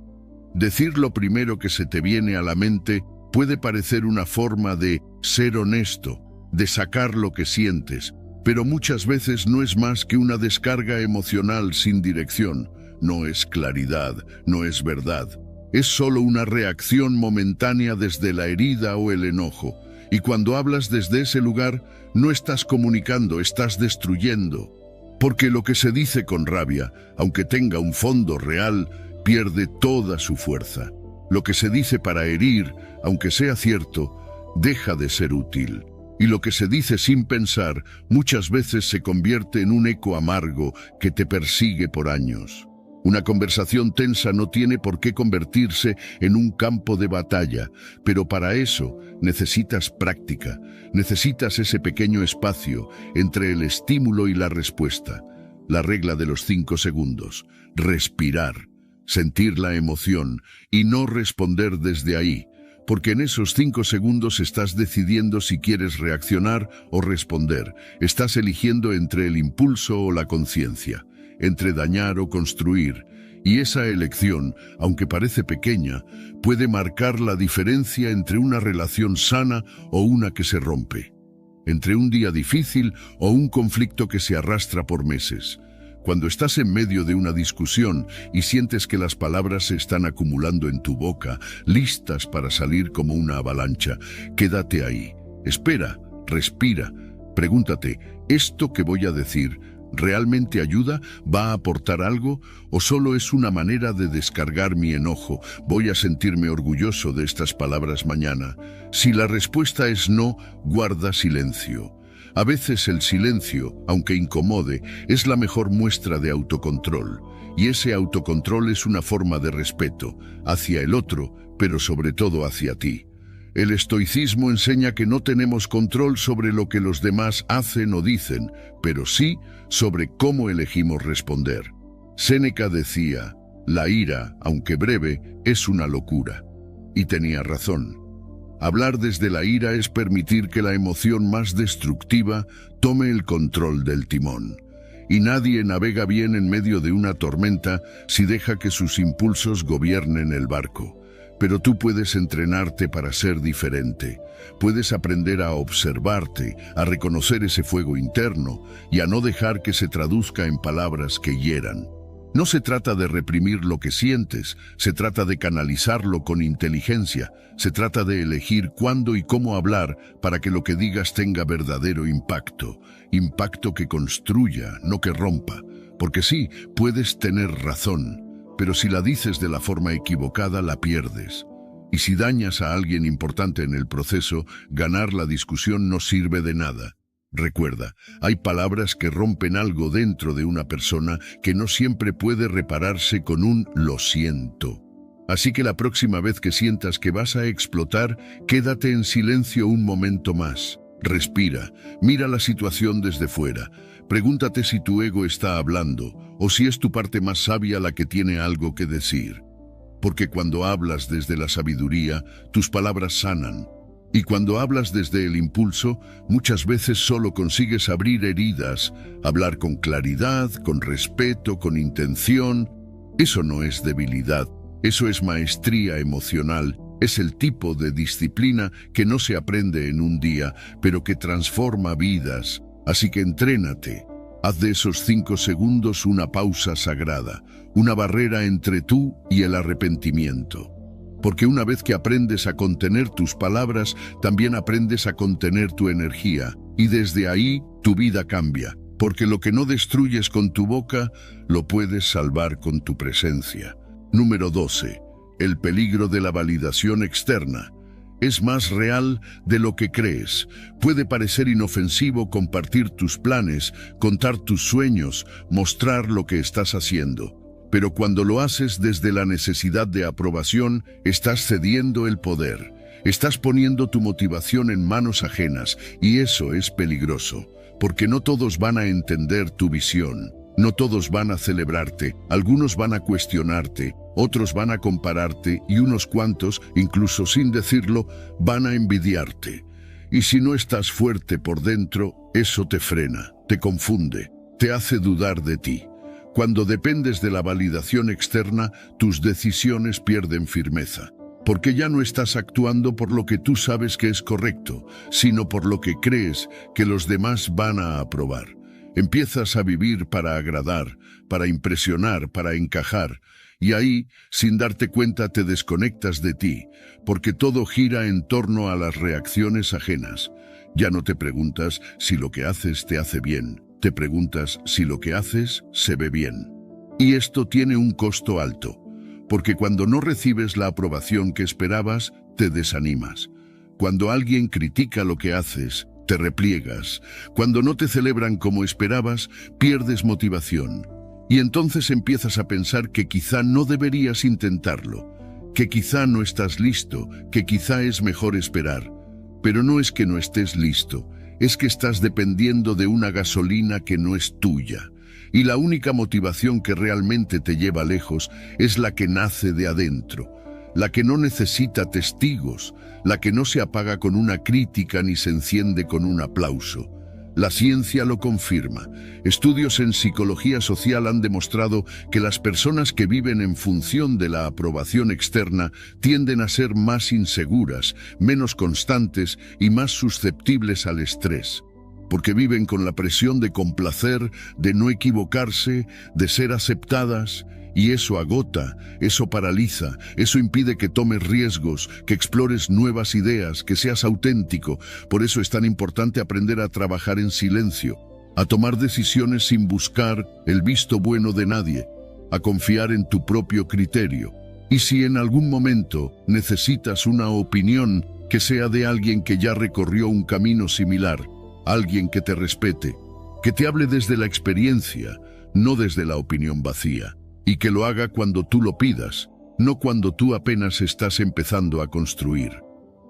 Decir lo primero que se te viene a la mente puede parecer una forma de ser honesto, de sacar lo que sientes, pero muchas veces no es más que una descarga emocional sin dirección. No es claridad, no es verdad. Es solo una reacción momentánea desde la herida o el enojo. Y cuando hablas desde ese lugar, no estás comunicando, estás destruyendo. Porque lo que se dice con rabia, aunque tenga un fondo real, pierde toda su fuerza. Lo que se dice para herir, aunque sea cierto, deja de ser útil. Y lo que se dice sin pensar, muchas veces se convierte en un eco amargo que te persigue por años. Una conversación tensa no tiene por qué convertirse en un campo de batalla, pero para eso necesitas práctica, necesitas ese pequeño espacio entre el estímulo y la respuesta. La regla de los 5 segundos, respirar, sentir la emoción y no responder desde ahí, porque en esos 5 segundos estás decidiendo si quieres reaccionar o responder, estás eligiendo entre el impulso o la conciencia, entre dañar o construir, y esa elección, aunque parece pequeña, puede marcar la diferencia entre una relación sana o una que se rompe, entre un día difícil o un conflicto que se arrastra por meses. Cuando estás en medio de una discusión y sientes que las palabras se están acumulando en tu boca, listas para salir como una avalancha, quédate ahí. Espera, respira, pregúntate, ¿esto que voy a decir realmente ayuda? ¿Va a aportar algo? ¿O solo es una manera de descargar mi enojo? ¿Voy a sentirme orgulloso de estas palabras mañana? Si la respuesta es no, guarda silencio. A veces el silencio, aunque incomode, es la mejor muestra de autocontrol. Y ese autocontrol es una forma de respeto hacia el otro, pero sobre todo hacia ti. El estoicismo enseña que no tenemos control sobre lo que los demás hacen o dicen, pero sí sobre cómo elegimos responder. Séneca decía, la ira, aunque breve, es una locura. Y tenía razón. Hablar desde la ira es permitir que la emoción más destructiva tome el control del timón. Y nadie navega bien en medio de una tormenta si deja que sus impulsos gobiernen el barco. Pero tú puedes entrenarte para ser diferente. Puedes aprender a observarte, a reconocer ese fuego interno y a no dejar que se traduzca en palabras que hieran. No se trata de reprimir lo que sientes, se trata de canalizarlo con inteligencia, se trata de elegir cuándo y cómo hablar para que lo que digas tenga verdadero impacto, impacto que construya, no que rompa. Porque sí, puedes tener razón, pero si la dices de la forma equivocada, la pierdes. Y si dañas a alguien importante en el proceso, ganar la discusión no sirve de nada. Recuerda, hay palabras que rompen algo dentro de una persona que no siempre puede repararse con un lo siento. Así que la próxima vez que sientas que vas a explotar, quédate en silencio un momento más. Respira, mira la situación desde fuera. Pregúntate si tu ego está hablando o si es tu parte más sabia la que tiene algo que decir. Porque cuando hablas desde la sabiduría, tus palabras sanan. Y cuando hablas desde el impulso, muchas veces solo consigues abrir heridas, hablar con claridad, con respeto, con intención. Eso no es debilidad, eso es maestría emocional, es el tipo de disciplina que no se aprende en un día, pero que transforma vidas. Así que entrénate, haz de esos 5 segundos una pausa sagrada, una barrera entre tú y el arrepentimiento. Porque una vez que aprendes a contener tus palabras, también aprendes a contener tu energía. Y desde ahí, tu vida cambia. Porque lo que no destruyes con tu boca, lo puedes salvar con tu presencia. Número 12. El peligro de la validación externa. Es más real de lo que crees. Puede parecer inofensivo compartir tus planes, contar tus sueños, mostrar lo que estás haciendo. Pero cuando lo haces desde la necesidad de aprobación, estás cediendo el poder. Estás poniendo tu motivación en manos ajenas, y eso es peligroso, porque no todos van a entender tu visión. No todos van a celebrarte, algunos van a cuestionarte, otros van a compararte, y unos cuantos, incluso sin decirlo, van a envidiarte. Y si no estás fuerte por dentro, eso te frena, te confunde, te hace dudar de ti. Cuando dependes de la validación externa, tus decisiones pierden firmeza. porque ya no estás actuando por lo que tú sabes que es correcto, sino por lo que crees que los demás van a aprobar. Empiezas a vivir para agradar, para impresionar, para encajar, y ahí, sin darte cuenta, te desconectas de ti, porque todo gira en torno a las reacciones ajenas. Ya no te preguntas si lo que haces te hace bien, te preguntas si lo que haces se ve bien. Y esto tiene un costo alto, porque cuando no recibes la aprobación que esperabas, te desanimas. Cuando alguien critica lo que haces, te repliegas. Cuando no te celebran como esperabas, pierdes motivación. Y entonces empiezas a pensar que quizá no deberías intentarlo, que quizá no estás listo, que quizá es mejor esperar. Pero no es que no estés listo, es que estás dependiendo de una gasolina que no es tuya. Y la única motivación que realmente te lleva lejos es la que nace de adentro, la que no necesita testigos, la que no se apaga con una crítica ni se enciende con un aplauso. La ciencia lo confirma. Estudios en psicología social han demostrado que las personas que viven en función de la aprobación externa tienden a ser más inseguras, menos constantes y más susceptibles al estrés, porque viven con la presión de complacer, de no equivocarse, de ser aceptadas. Y eso agota, eso paraliza, eso impide que tomes riesgos, que explores nuevas ideas, que seas auténtico. Por eso es tan importante aprender a trabajar en silencio, a tomar decisiones sin buscar el visto bueno de nadie, a confiar en tu propio criterio. Y si en algún momento necesitas una opinión, que sea de alguien que ya recorrió un camino similar, alguien que te respete, que te hable desde la experiencia, no desde la opinión vacía. Y que lo haga cuando tú lo pidas, no cuando tú apenas estás empezando a construir.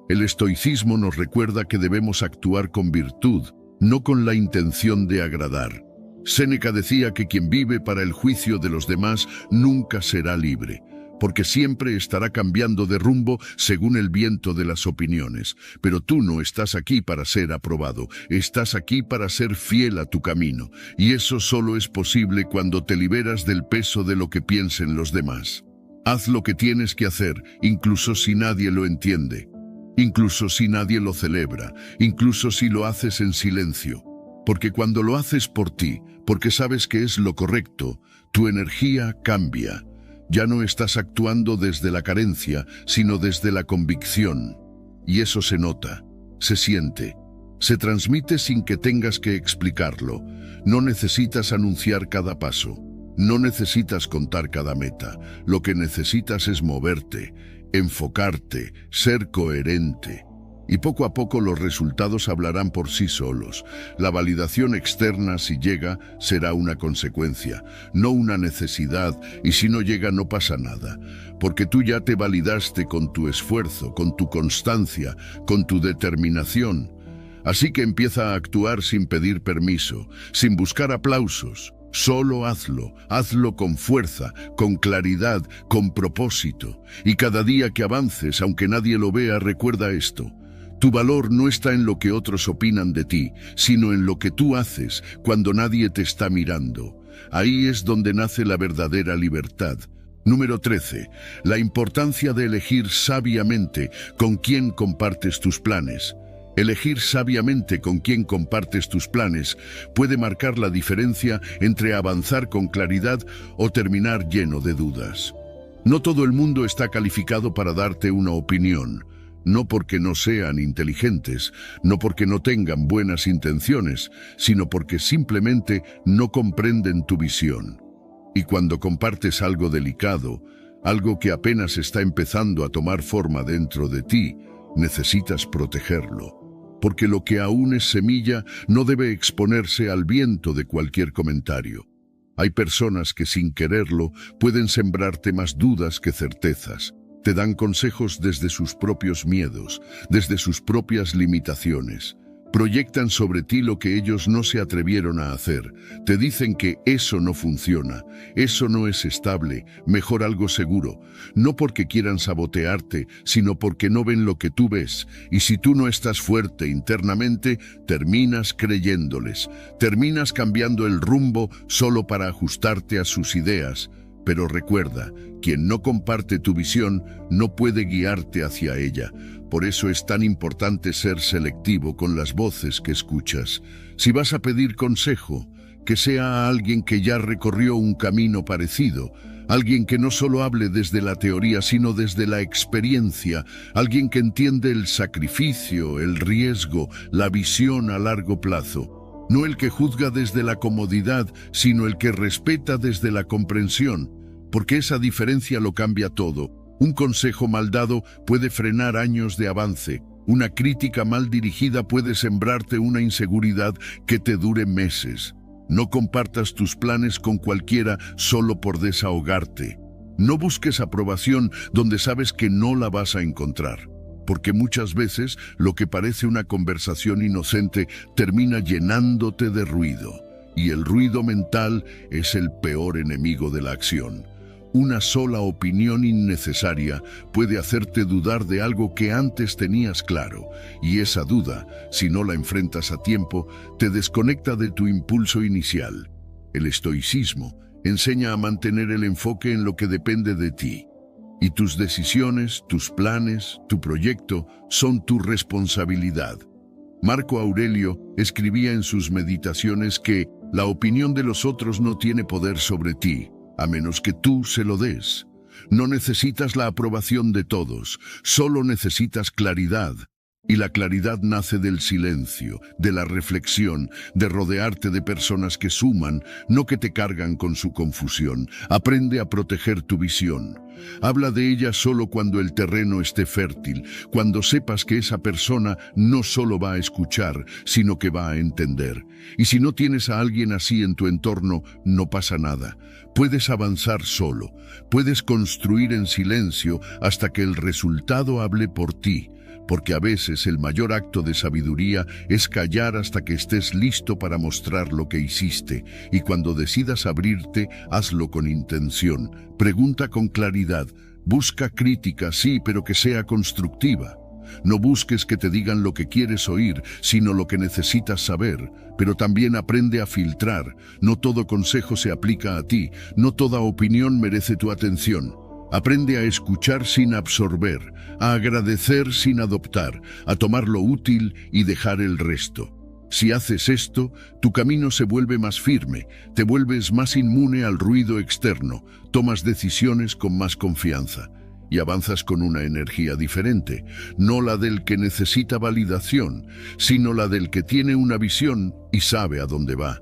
El estoicismo nos recuerda que debemos actuar con virtud, no con la intención de agradar. Séneca decía que quien vive para el juicio de los demás nunca será libre, porque siempre estará cambiando de rumbo según el viento de las opiniones. Pero tú no estás aquí para ser aprobado, estás aquí para ser fiel a tu camino, y eso solo es posible cuando te liberas del peso de lo que piensen los demás. Haz lo que tienes que hacer, incluso si nadie lo entiende, incluso si nadie lo celebra, incluso si lo haces en silencio. Porque cuando lo haces por ti, porque sabes que es lo correcto, tu energía cambia. Ya no estás actuando desde la carencia, sino desde la convicción. Y eso se nota, se siente, se transmite sin que tengas que explicarlo. No necesitas anunciar cada paso, no necesitas contar cada meta. Lo que necesitas es moverte, enfocarte, ser coherente. Y poco a poco los resultados hablarán por sí solos. La validación externa, si llega, será una consecuencia, no una necesidad, y si no llega no pasa nada, porque tú ya te validaste con tu esfuerzo, con tu constancia, con tu determinación. Así que empieza a actuar sin pedir permiso, sin buscar aplausos. Solo hazlo, hazlo con fuerza, con claridad, con propósito. Y cada día que avances, aunque nadie lo vea, recuerda esto. Tu valor no está en lo que otros opinan de ti, sino en lo que tú haces cuando nadie te está mirando. Ahí es donde nace la verdadera libertad. Número 13. La importancia de elegir sabiamente con quién compartes tus planes. Elegir sabiamente con quién compartes tus planes puede marcar la diferencia entre avanzar con claridad o terminar lleno de dudas. No todo el mundo está calificado para darte una opinión. No porque no sean inteligentes, no porque no tengan buenas intenciones, sino porque simplemente no comprenden tu visión. Y cuando compartes algo delicado, algo que apenas está empezando a tomar forma dentro de ti, necesitas protegerlo, porque lo que aún es semilla no debe exponerse al viento de cualquier comentario. Hay personas que sin quererlo pueden sembrarte más dudas que certezas. Te dan consejos desde sus propios miedos, desde sus propias limitaciones. Proyectan sobre ti lo que ellos no se atrevieron a hacer. Te dicen que eso no funciona, eso no es estable, mejor algo seguro. No porque quieran sabotearte, sino porque no ven lo que tú ves. Y si tú no estás fuerte internamente, terminas creyéndoles. Terminas cambiando el rumbo solo para ajustarte a sus ideas. Pero recuerda, quien no comparte tu visión no puede guiarte hacia ella. Por eso es tan importante ser selectivo con las voces que escuchas. Si vas a pedir consejo, que sea a alguien que ya recorrió un camino parecido, alguien que no solo hable desde la teoría, sino desde la experiencia, alguien que entiende el sacrificio, el riesgo, la visión a largo plazo. No el que juzga desde la comodidad, sino el que respeta desde la comprensión, porque esa diferencia lo cambia todo. Un consejo mal dado puede frenar años de avance. Una crítica mal dirigida puede sembrarte una inseguridad que te dure meses. No compartas tus planes con cualquiera solo por desahogarte. No busques aprobación donde sabes que no la vas a encontrar, porque muchas veces lo que parece una conversación inocente termina llenándote de ruido, y el ruido mental es el peor enemigo de la acción. Una sola opinión innecesaria puede hacerte dudar de algo que antes tenías claro, y esa duda, si no la enfrentas a tiempo, te desconecta de tu impulso inicial. El estoicismo enseña a mantener el enfoque en lo que depende de ti, y tus decisiones, tus planes, tu proyecto son tu responsabilidad. Marco Aurelio escribía en sus meditaciones que la opinión de los otros no tiene poder sobre ti, a menos que tú se lo des. No necesitas la aprobación de todos, solo necesitas claridad. Y la claridad nace del silencio, de la reflexión, de rodearte de personas que suman, no que te cargan con su confusión. Aprende a proteger tu visión. Habla de ella solo cuando el terreno esté fértil, cuando sepas que esa persona no solo va a escuchar, sino que va a entender. Y si no tienes a alguien así en tu entorno, no pasa nada. Puedes avanzar solo, puedes construir en silencio hasta que el resultado hable por ti. Porque a veces el mayor acto de sabiduría es callar hasta que estés listo para mostrar lo que hiciste, y cuando decidas abrirte, hazlo con intención, pregunta con claridad, busca crítica, sí, pero que sea constructiva. No busques que te digan lo que quieres oír, sino lo que necesitas saber, pero también aprende a filtrar. No todo consejo se aplica a ti, no toda opinión merece tu atención. Aprende a escuchar sin absorber, a agradecer sin adoptar, a tomar lo útil y dejar el resto. Si haces esto, tu camino se vuelve más firme, te vuelves más inmune al ruido externo, tomas decisiones con más confianza y avanzas con una energía diferente, no la del que necesita validación, sino la del que tiene una visión y sabe a dónde va.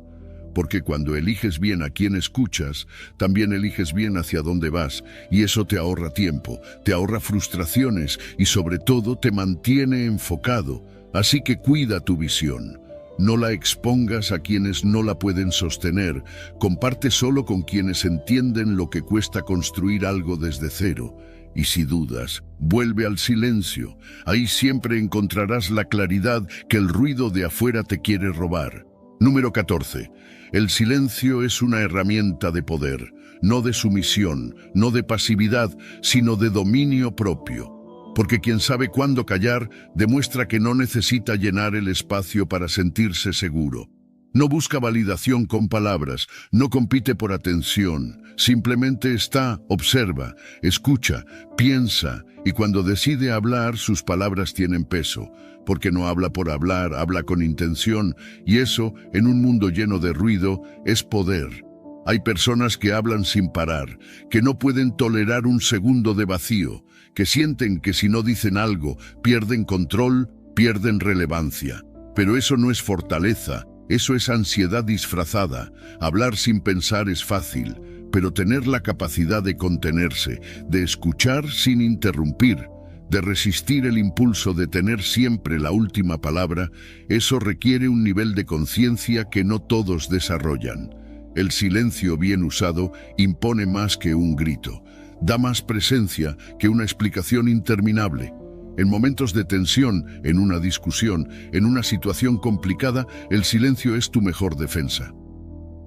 Porque cuando eliges bien a quien escuchas, también eliges bien hacia dónde vas, y eso te ahorra tiempo, te ahorra frustraciones y sobre todo te mantiene enfocado. Así que cuida tu visión. No la expongas a quienes no la pueden sostener, comparte solo con quienes entienden lo que cuesta construir algo desde cero. Y si dudas, vuelve al silencio. Ahí siempre encontrarás la claridad que el ruido de afuera te quiere robar. Número 14. El silencio es una herramienta de poder, no de sumisión, no de pasividad, sino de dominio propio. Porque quien sabe cuándo callar demuestra que no necesita llenar el espacio para sentirse seguro. No busca validación con palabras, no compite por atención, simplemente está, observa, escucha, piensa, y cuando decide hablar, sus palabras tienen peso, porque no habla por hablar, habla con intención, y eso, en un mundo lleno de ruido, es poder. Hay personas que hablan sin parar, que no pueden tolerar un segundo de vacío, que sienten que si no dicen algo, pierden control, pierden relevancia. Pero eso no es fortaleza. Eso es ansiedad disfrazada. Hablar sin pensar es fácil, pero tener la capacidad de contenerse, de escuchar sin interrumpir, de resistir el impulso de tener siempre la última palabra, eso requiere un nivel de conciencia que no todos desarrollan. El silencio bien usado impone más que un grito, da más presencia que una explicación interminable. En momentos de tensión, en una discusión, en una situación complicada, el silencio es tu mejor defensa.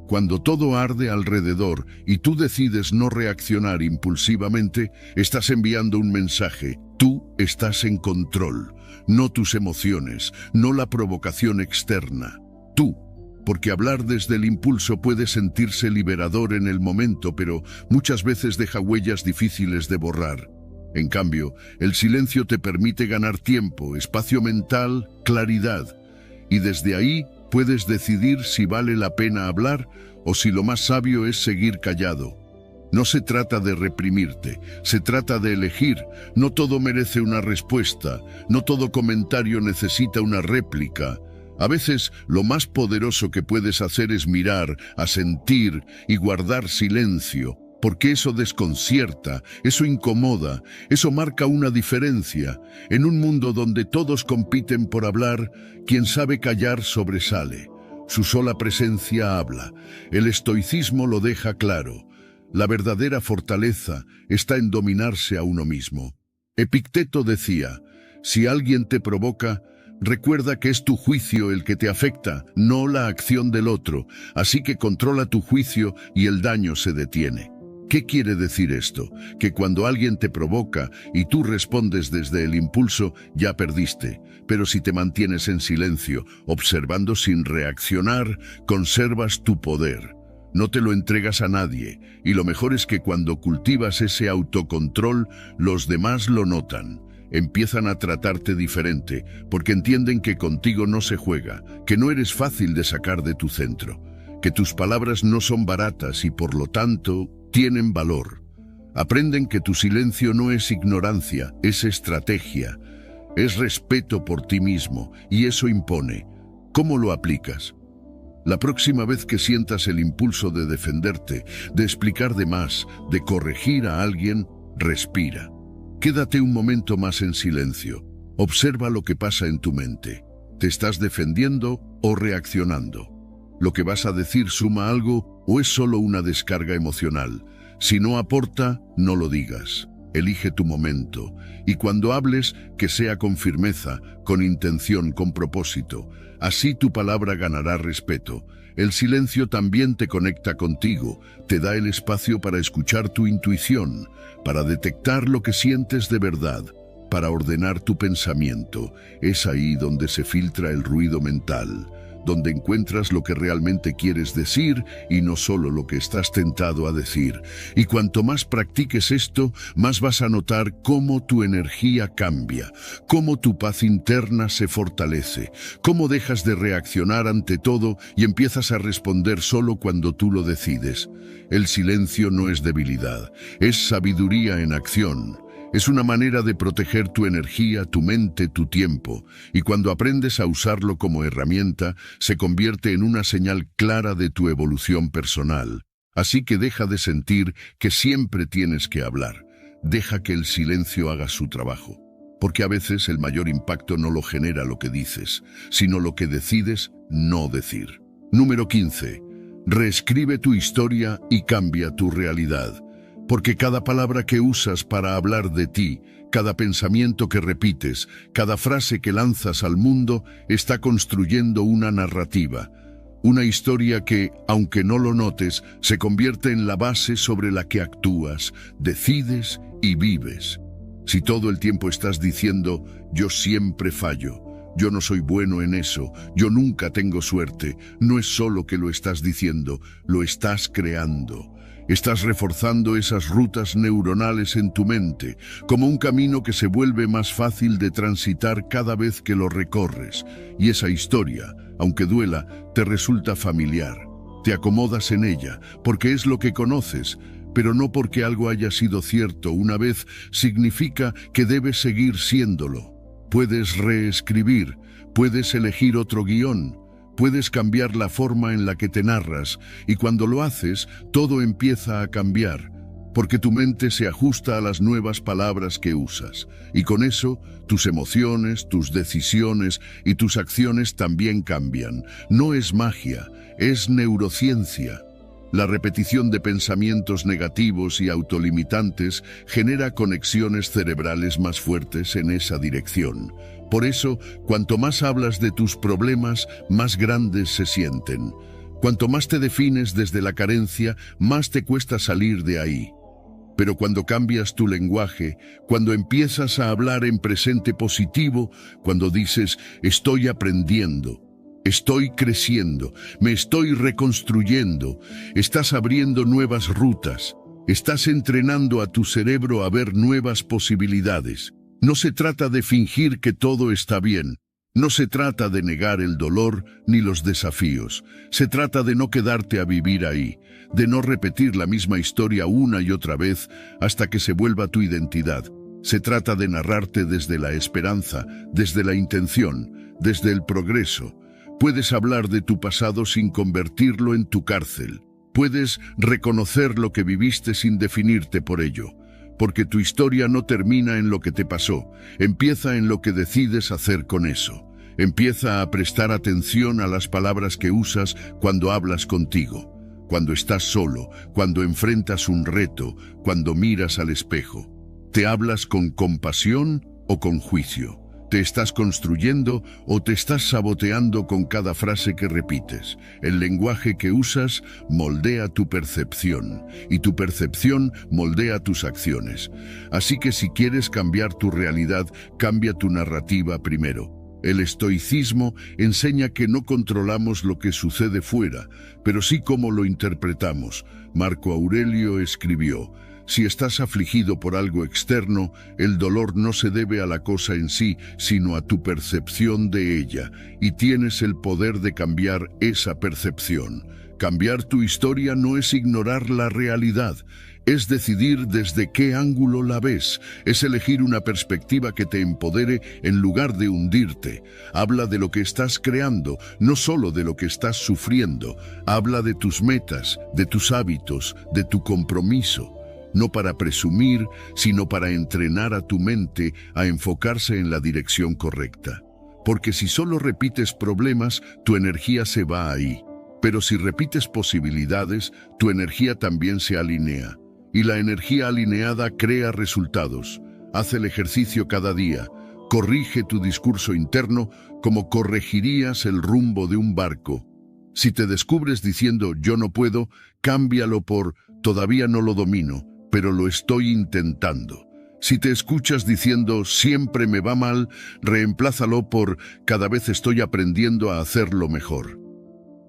Cuando todo arde alrededor y tú decides no reaccionar impulsivamente, estás enviando un mensaje. Tú estás en control, no tus emociones, no la provocación externa. Tú. porque hablar desde el impulso puede sentirse liberador en el momento, pero muchas veces deja huellas difíciles de borrar. En cambio, el silencio te permite ganar tiempo, espacio mental, claridad, y desde ahí puedes decidir si vale la pena hablar o si lo más sabio es seguir callado. No se trata de reprimirte, se trata de elegir. No todo merece una respuesta, no todo comentario necesita una réplica. A veces lo más poderoso que puedes hacer es mirar, asentir y guardar silencio, porque eso desconcierta, eso incomoda, eso marca una diferencia. En un mundo donde todos compiten por hablar, quien sabe callar sobresale. Su sola presencia habla. El estoicismo lo deja claro. La verdadera fortaleza está en dominarse a uno mismo. Epicteto decía, si alguien te provoca, recuerda que es tu juicio el que te afecta, no la acción del otro, así que controla tu juicio y el daño se detiene. ¿Qué quiere decir esto? Que cuando alguien te provoca y tú respondes desde el impulso, ya perdiste. Pero si te mantienes en silencio, observando sin reaccionar, conservas tu poder. No te lo entregas a nadie, y lo mejor es que cuando cultivas ese autocontrol, los demás lo notan. Empiezan a tratarte diferente, porque entienden que contigo no se juega, que no eres fácil de sacar de tu centro, que tus palabras no son baratas y por lo tanto tienen valor. Aprenden que tu silencio no es ignorancia, es estrategia, es respeto por ti mismo, y eso impone. ¿Cómo lo aplicas? La próxima vez que sientas el impulso de defenderte, de explicar de más, de corregir a alguien, respira. Quédate un momento más en silencio. Observa lo que pasa en tu mente. ¿Te estás defendiendo o reaccionando? ¿Lo que vas a decir suma algo o es solo una descarga emocional? Si no aporta, no lo digas. Elige tu momento. Y cuando hables, que sea con firmeza, con intención, con propósito. Así tu palabra ganará respeto. El silencio también te conecta contigo, te da el espacio para escuchar tu intuición, para detectar lo que sientes de verdad, para ordenar tu pensamiento. Es ahí donde se filtra el ruido mental, donde encuentras lo que realmente quieres decir y no solo lo que estás tentado a decir. Y cuanto más practiques esto, más vas a notar cómo tu energía cambia, cómo tu paz interna se fortalece, cómo dejas de reaccionar ante todo y empiezas a responder solo cuando tú lo decides. El silencio no es debilidad, es sabiduría en acción. Es una manera de proteger tu energía, tu mente, tu tiempo, y cuando aprendes a usarlo como herramienta, se convierte en una señal clara de tu evolución personal. Así que deja de sentir que siempre tienes que hablar. Deja que el silencio haga su trabajo, porque a veces el mayor impacto no lo genera lo que dices, sino lo que decides no decir. Número 15. Reescribe tu historia y cambia tu realidad. Porque cada palabra que usas para hablar de ti, cada pensamiento que repites, cada frase que lanzas al mundo, está construyendo una narrativa. Una historia que, aunque no lo notes, se convierte en la base sobre la que actúas, decides y vives. Si todo el tiempo estás diciendo, yo siempre fallo, yo no soy bueno en eso, yo nunca tengo suerte, no es solo que lo estás diciendo, lo estás creando. Estás reforzando esas rutas neuronales en tu mente, como un camino que se vuelve más fácil de transitar cada vez que lo recorres. Y esa historia, aunque duela, te resulta familiar. Te acomodas en ella, porque es lo que conoces, pero no porque algo haya sido cierto una vez significa que debes seguir siéndolo. Puedes reescribir, puedes elegir otro guión. Puedes cambiar la forma en la que te narras, y cuando lo haces, todo empieza a cambiar, porque tu mente se ajusta a las nuevas palabras que usas, y con eso, tus emociones, tus decisiones y tus acciones también cambian. No es magia, es neurociencia. La repetición de pensamientos negativos y autolimitantes genera conexiones cerebrales más fuertes en esa dirección. Por eso, cuanto más hablas de tus problemas, más grandes se sienten. Cuanto más te defines desde la carencia, más te cuesta salir de ahí. Pero cuando cambias tu lenguaje, cuando empiezas a hablar en presente positivo, cuando dices, estoy aprendiendo, Estoy creciendo, me estoy reconstruyendo, estás abriendo nuevas rutas, estás entrenando a tu cerebro a ver nuevas posibilidades. No se trata de fingir que todo está bien. No se trata de negar el dolor ni los desafíos. Se trata de no quedarte a vivir ahí, de no repetir la misma historia una y otra vez hasta que se vuelva tu identidad. Se trata de narrarte desde la esperanza, desde la intención, desde el progreso. Puedes hablar de tu pasado sin convertirlo en tu cárcel. Puedes reconocer lo que viviste sin definirte por ello. Porque tu historia no termina en lo que te pasó, empieza en lo que decides hacer con eso. Empieza a prestar atención a las palabras que usas cuando hablas contigo, cuando estás solo, cuando enfrentas un reto, cuando miras al espejo. ¿Te hablas con compasión o con juicio? ¿Te estás construyendo o te estás saboteando con cada frase que repites? El lenguaje que usas moldea tu percepción y tu percepción moldea tus acciones. Así que si quieres cambiar tu realidad, cambia tu narrativa primero. El estoicismo enseña que no controlamos lo que sucede fuera, pero sí cómo lo interpretamos. Marco Aurelio escribió: si estás afligido por algo externo, el dolor no se debe a la cosa en sí, sino a tu percepción de ella, y tienes el poder de cambiar esa percepción. Cambiar tu historia no es ignorar la realidad, es decidir desde qué ángulo la ves, es elegir una perspectiva que te empodere en lugar de hundirte. Habla de lo que estás creando, no solo de lo que estás sufriendo. Habla de tus metas, de tus hábitos, de tu compromiso. No para presumir, sino para entrenar a tu mente a enfocarse en la dirección correcta. Porque si solo repites problemas, tu energía se va ahí. Pero si repites posibilidades, tu energía también se alinea. Y la energía alineada crea resultados. Haz el ejercicio cada día. Corrige tu discurso interno como corregirías el rumbo de un barco. Si te descubres diciendo "yo no puedo", cámbialo por "todavía no lo domino, pero lo estoy intentando". Si te escuchas diciendo "siempre me va mal", reemplázalo por "cada vez estoy aprendiendo a hacerlo mejor".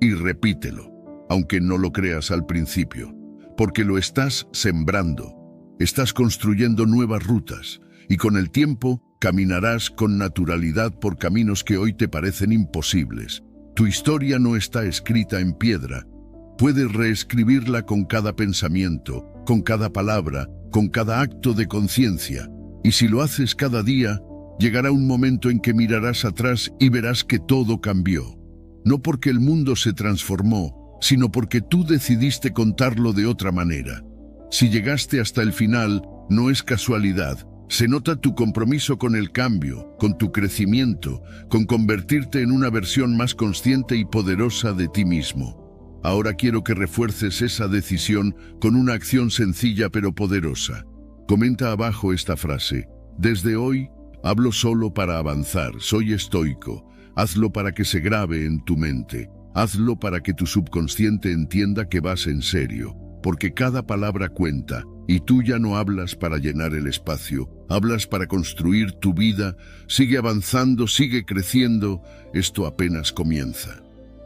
Y repítelo, aunque no lo creas al principio, porque lo estás sembrando. Estás construyendo nuevas rutas, y con el tiempo caminarás con naturalidad por caminos que hoy te parecen imposibles. Tu historia no está escrita en piedra. Puedes reescribirla con cada pensamiento, con cada palabra, con cada acto de conciencia. Y si lo haces cada día, llegará un momento en que mirarás atrás y verás que todo cambió. No porque el mundo se transformó, sino porque tú decidiste contarlo de otra manera. Si llegaste hasta el final, no es casualidad. Se nota tu compromiso con el cambio, con tu crecimiento, con convertirte en una versión más consciente y poderosa de ti mismo. Ahora quiero que refuerces esa decisión con una acción sencilla pero poderosa. Comenta abajo esta frase: desde hoy, hablo solo para avanzar, soy estoico. Hazlo para que se grabe en tu mente. Hazlo para que tu subconsciente entienda que vas en serio, porque cada palabra cuenta, y tú ya no hablas para llenar el espacio, hablas para construir tu vida. Sigue avanzando, sigue creciendo, esto apenas comienza.